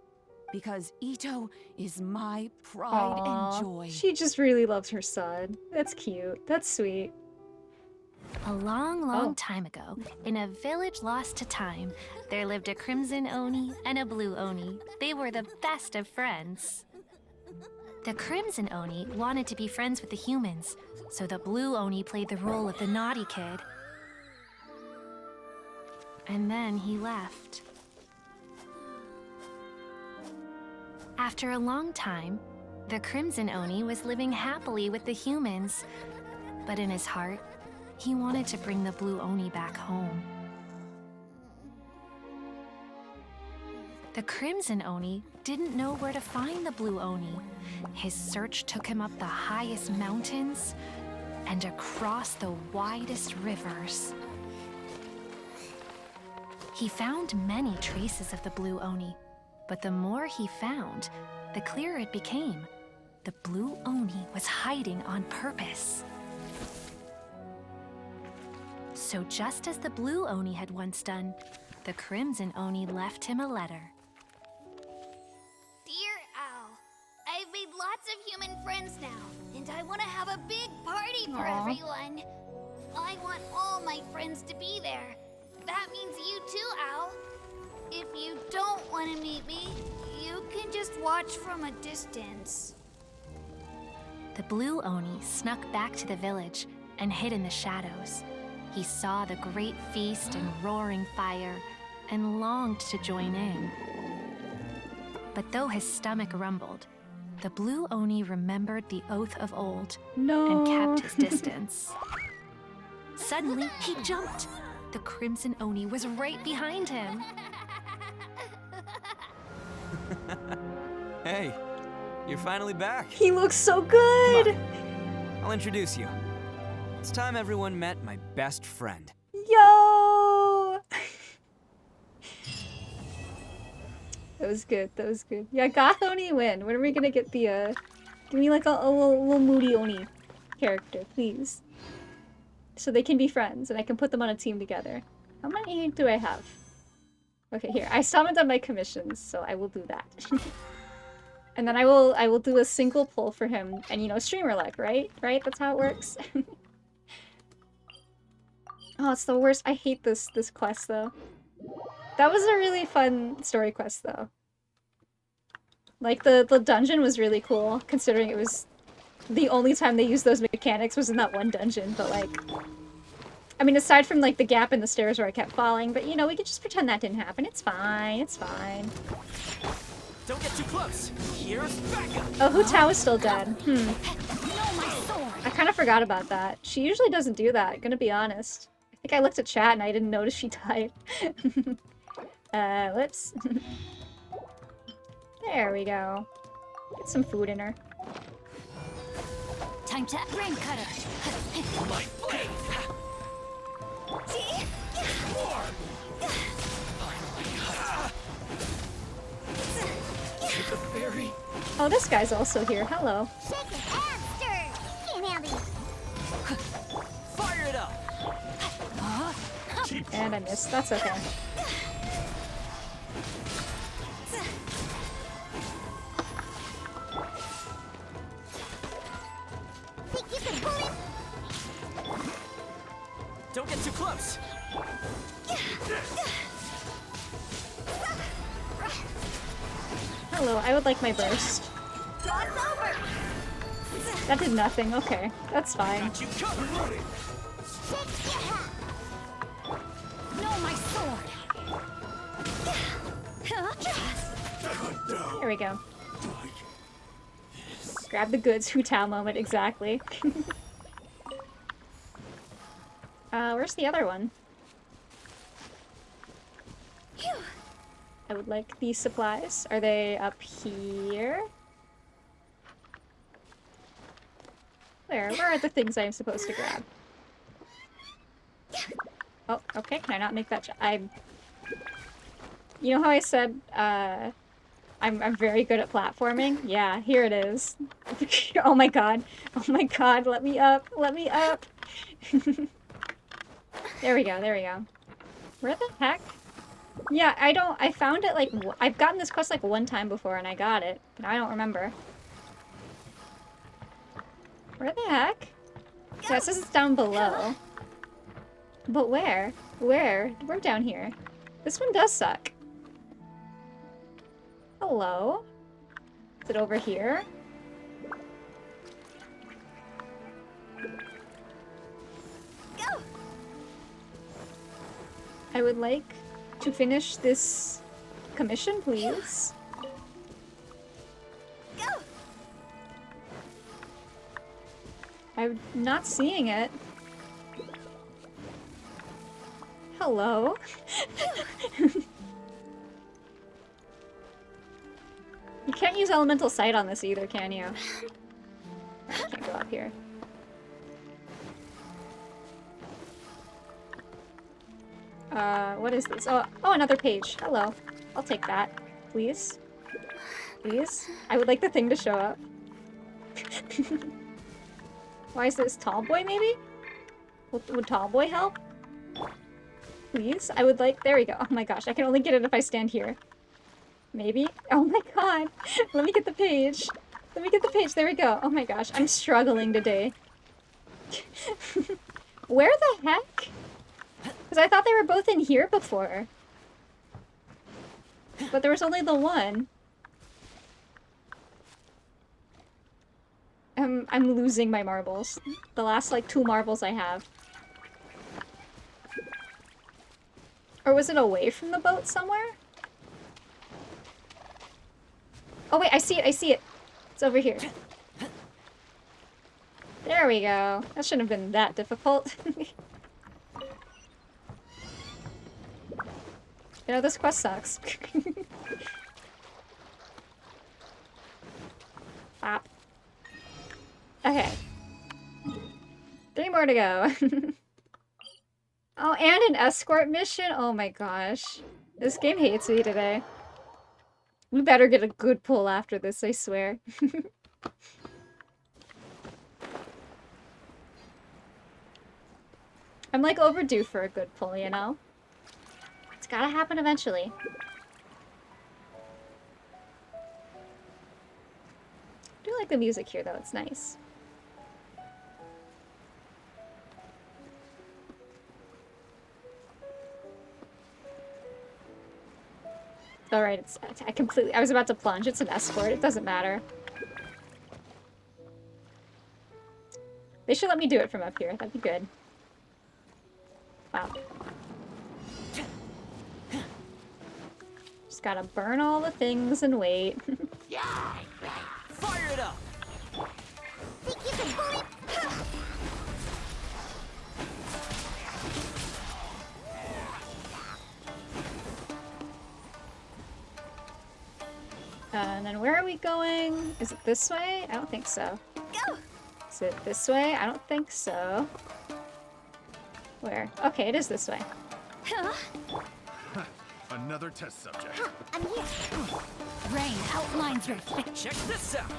Because Itto is my pride Aw, and joy. she just really loves her son. That's cute. That's sweet. A long time ago, in a village lost to time, there lived a crimson Oni and a blue Oni. They were the best of friends. The crimson Oni wanted to be friends with the humans, so the blue Oni played the role of the naughty kid. And then he left. After a long time, the crimson Oni was living happily with the humans, but in his heart, he wanted to bring the blue Oni back home. The crimson Oni didn't know where to find the blue Oni. His search took him up the highest mountains and across the widest rivers. He found many traces of the blue Oni, but the more he found, the clearer it became. The blue Oni was hiding on purpose. So just as the blue Oni had once done, the crimson Oni left him a letter. Dear Owl, I've made lots of human friends now, and I want to have a big party for Aw. everyone. I want all my friends to be there. That means you too, Owl. If you don't want to meet me, you can just watch from a distance. The blue Oni snuck back to the village and hid in the shadows. He saw the great feast and roaring fire and longed to join in. But though his stomach rumbled, the blue Oni remembered the oath of old and kept his distance. Suddenly, he jumped. The crimson Oni was right behind him. Hey, you're finally back. He looks so good! Come on. I'll introduce you. It's time everyone met my best friend. Yo! That was good. That was good. Yeah, Goth Oni win. When are we gonna get the, give me like a little moody Oni character, please. So they can be friends and I can put them on a team together. How many do I have? Okay, here. I still haven't done my commissions, so I will do that. And then I will do a single pull for him and, you know, streamer luck, right? Right? That's how it works. Oh, it's the worst. I hate this quest, though. That was a really fun story quest, though. Like, the dungeon was really cool, considering it was the only time they used those mechanics was in that one dungeon, but, like... I mean, aside from, like, the gap in the stairs where I kept falling, but, you know, we could just pretend that didn't happen. It's fine, it's fine. Don't get too close. Here's backup. Oh, Hu Tao is still dead. I kind of forgot about that. She usually doesn't do that, gonna be honest. I think I looked at chat and I didn't notice she died. Whoops. There we go. Get some food in her. Time to brain cutter. My blade! The fairy. Oh, this guy's also here. Hello. Shake it and stir. Can't handle it. Fire it up. And I missed. That's okay. Think you can pull it? Don't get too close. Hello, I would like my burst. That did nothing. Okay, that's fine. Got you covered. No, my sword. There we go. Grab the goods, Hu-Tao moment, exactly. Where's the other one? I would like these supplies. Are they up here? Where are the things I'm supposed to grab? Oh, okay, can I not make that You know how I said, I'm very good at platforming? Yeah, here it is. Oh my god. Oh my god, let me up. Let me up. There we go, there we go. Where the heck? Yeah, I found it like, I've gotten this quest like one time before and I got it, but I don't remember. Where the heck? Yeah, it says it's down below. But where? Where? We're down here. This one does suck. Hello? Is it over here? Go! I would like to finish this commission, please. Go! I'm not seeing it. Hello? You can't use elemental sight on this either, can you? I can't go up here. What is this? Oh, another page. Hello. I'll take that. Please. Please? I would like the thing to show up. Why is this? Tall boy, maybe? Would tall boy help? Please? I would like... There we go. Oh my gosh, I can only get it if I stand here. Maybe? Oh my god! Let me get the page. Let me get the page. There we go. Oh my gosh, I'm struggling today. Where the heck? Because I thought they were both in here before. But there was only the one. I'm losing my marbles. The last, like, 2 marbles I have. Or was it away from the boat somewhere? Oh wait, I see it, I see it. It's over here. There we go. That shouldn't have been that difficult. You know, this quest sucks. Pop. Okay. 3 more to go. Oh, and an escort mission? Oh my gosh. This game hates me today. We better get a good pull after this, I swear. I'm like overdue for a good pull, you know? It's gotta happen eventually. I do like the music here though, it's nice. Alright, I was about to plunge. It's an escort. It doesn't matter. They should let me do it from up here. That'd be good. Wow. Just gotta burn all the things and wait. Fire it up! Think you can bully? And then where are we going? Is it this way? I don't think so. Go! Is it this way? I don't think so. Where? Okay, it is this way. Huh? Another test subject. I'm here. Rain outlines your face. Check this out!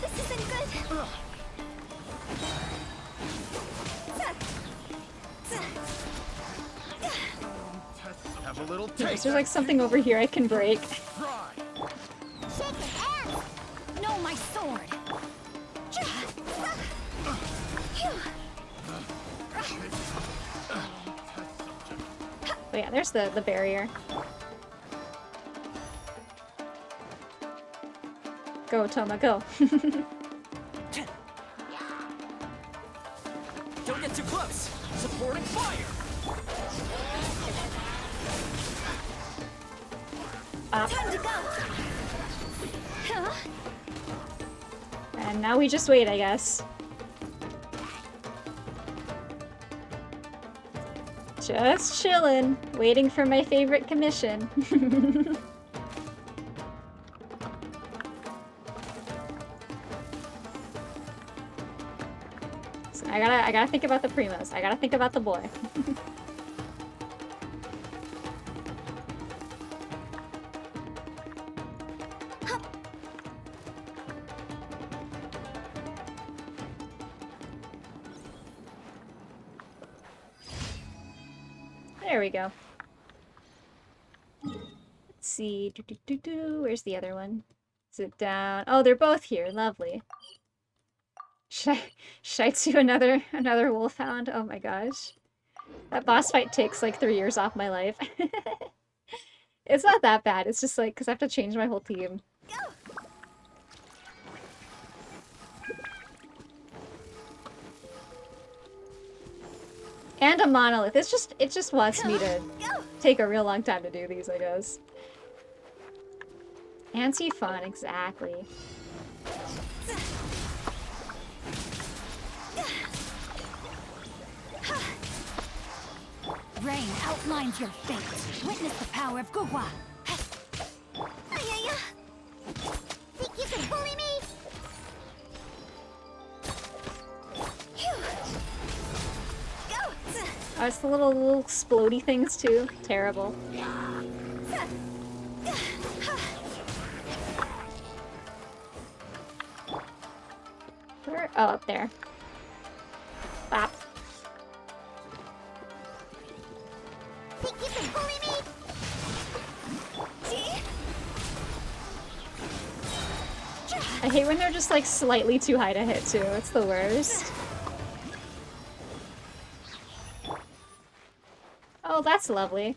This isn't good. Have a little There's taste. like something over here I can break. Shake it, ass! No, my sword. But yeah, there's the barrier. Go, Toma, go. Don't get too close! Supporting fire! Up. Time to go! And now we just wait, I guess. Just chillin', waiting for my favorite commission. So I gotta think about the primos. I gotta think about the boy. There we go. Let's see. Where's the other one? Is it down? Oh, they're both here. Lovely. Should I do another wolfhound? Oh my gosh. That boss fight takes like 3 years off my life. It's not that bad. It's just like, because I have to change my whole team. And a monolith. It just wants me to take a real long time to do these, I guess. Anti-fun, exactly. Rain outlines your fate. Witness the power of Gugwa. Think you can bully me? Oh, it's the little explodey things too. Terrible. Where? Oh, up there. Bop. Think you can bully me? I hate when they're just like slightly too high to hit too. It's the worst. Oh, that's lovely.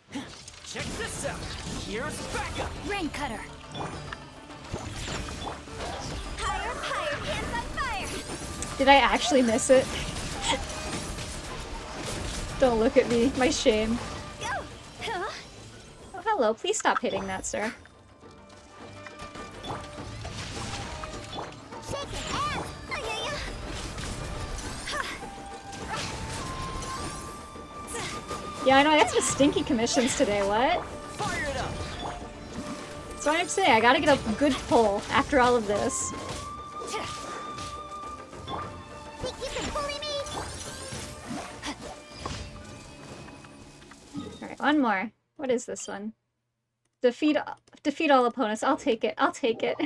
Check this out. Here's backup. Rain cutter. Higher, higher, hands on fire! Did I actually miss it? Don't look at me. My shame. Oh, hello. Please stop hitting that, sir. Yeah, I know. I got some stinky commissions today. What? Fire it up. That's what I'm saying. I gotta get a good pull after all of this. Think you can bully me? Alright, one more. What is this one? Defeat all opponents. I'll take it. I'll take it.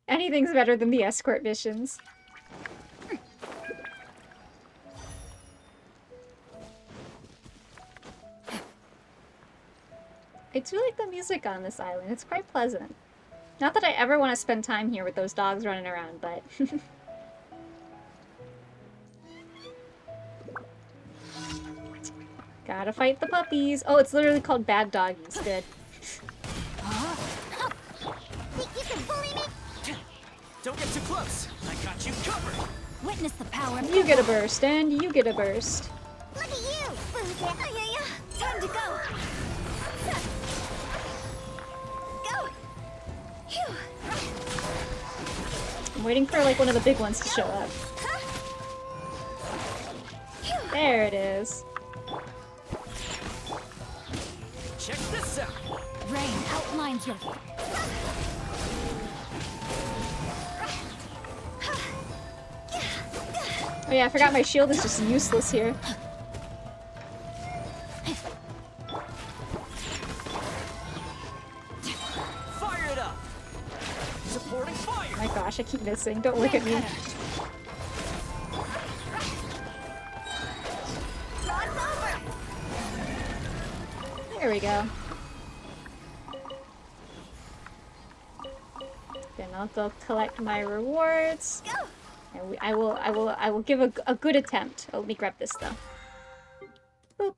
Anything's better than the escort missions. I do like the music on this island. It's quite pleasant. Not that I ever want to spend time here with those dogs running around, but... Gotta fight the puppies. Oh, it's literally called Bad Doggies. Good. Think you can bully me? Don't get too close. I got you covered. Witness the power of You get a burst, and you get a burst. Look at you! Time to go! Go! Phew. I'm waiting for like one of the big ones to show up. There it is. Check this out. Rain outlines your Oh yeah, I forgot my shield is just useless here. Fire it up. Supporting fire. My gosh, I keep missing. Don't look at me. There we go. Then I'll go collect my rewards. And I will give a good attempt. Oh, let me grab this though. Boop.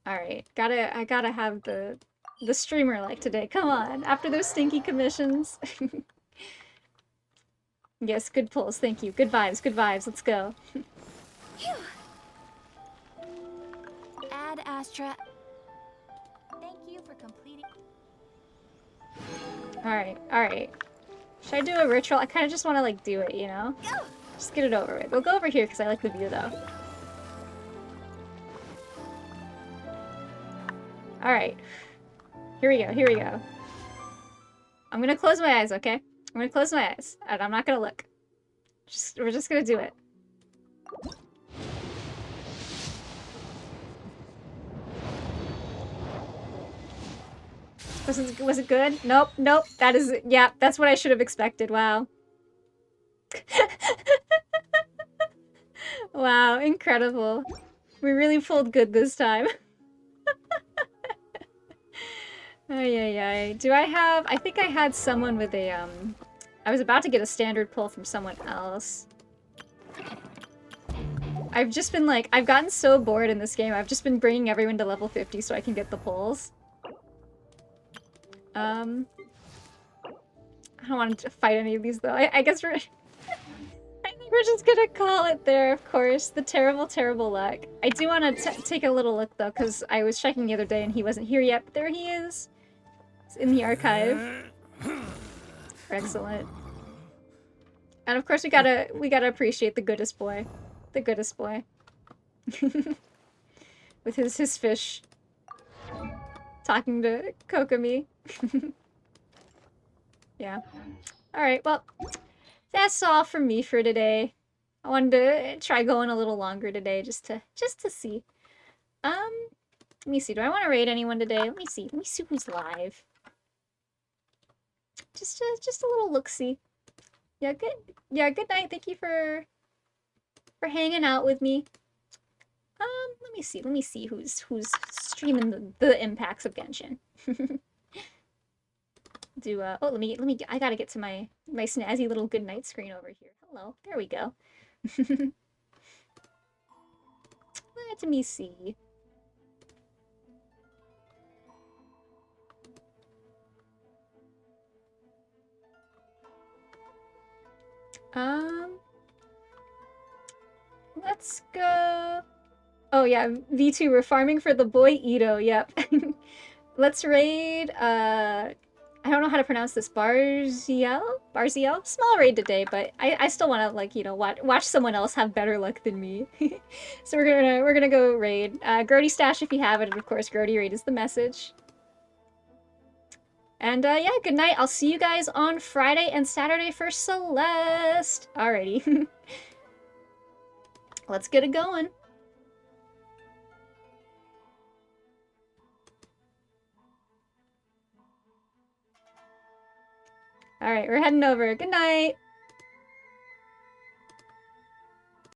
All right, I gotta have the streamer like today. Come on, after those stinky commissions. Yes, good pulls. Thank you. Good vibes. Good vibes. Let's go. Ad Astra. completing. Alright, alright. Should I do a ritual? I kind of just want to, like, do it, you know? Just get it over with. We'll go over here because I like the view, though. Alright. Here we go, here we go. I'm gonna close my eyes, okay? I'm gonna close my eyes, and I'm not gonna look. We're just gonna do it. Was it good? Nope, nope. That is, yeah, that's what I should have expected. Wow. Wow, incredible. We really pulled good this time. Ay, ay, ay. Do I have... I think I had someone with a, I was about to get a standard pull from someone else. I've just been, like... I've gotten so bored in this game. I've just been bringing everyone to level 50 so I can get the pulls. I don't want to fight any of these, though. I guess we're... I think we're just gonna call it there, of course. The terrible, terrible luck. I do want to take a little look, though, because I was checking the other day and he wasn't here yet, but there he is. It's in the archive. Excellent. And of course we gotta appreciate the goodest boy. The goodest boy. With his fish. Talking to Kokomi. Yeah. Alright, well, that's all from me for today. I wanted to try going a little longer today just to see. Let me see. Do I want to raid anyone today? Let me see. Let me see who's live. Just a little look-see. Yeah, good. Yeah, good night. Thank you for hanging out with me. Let me see. Let me see who's streaming the impacts of Genshin. Oh, let me I gotta get to my snazzy little good night screen over here. Hello. There we go. Let me see. Let's go. Oh yeah, VTuber farming for the boy Itto. Yep. Let's raid. I don't know how to pronounce this. Barziel. Small raid today, but I still want to, like, you know, watch someone else have better luck than me. So we're gonna go raid. Grody stash if you have it, and of course Grody raid is the message. And yeah, good night. I'll see you guys on Friday and Saturday for Celeste. Alrighty. Let's get it going. Alright, we're heading over. Good night.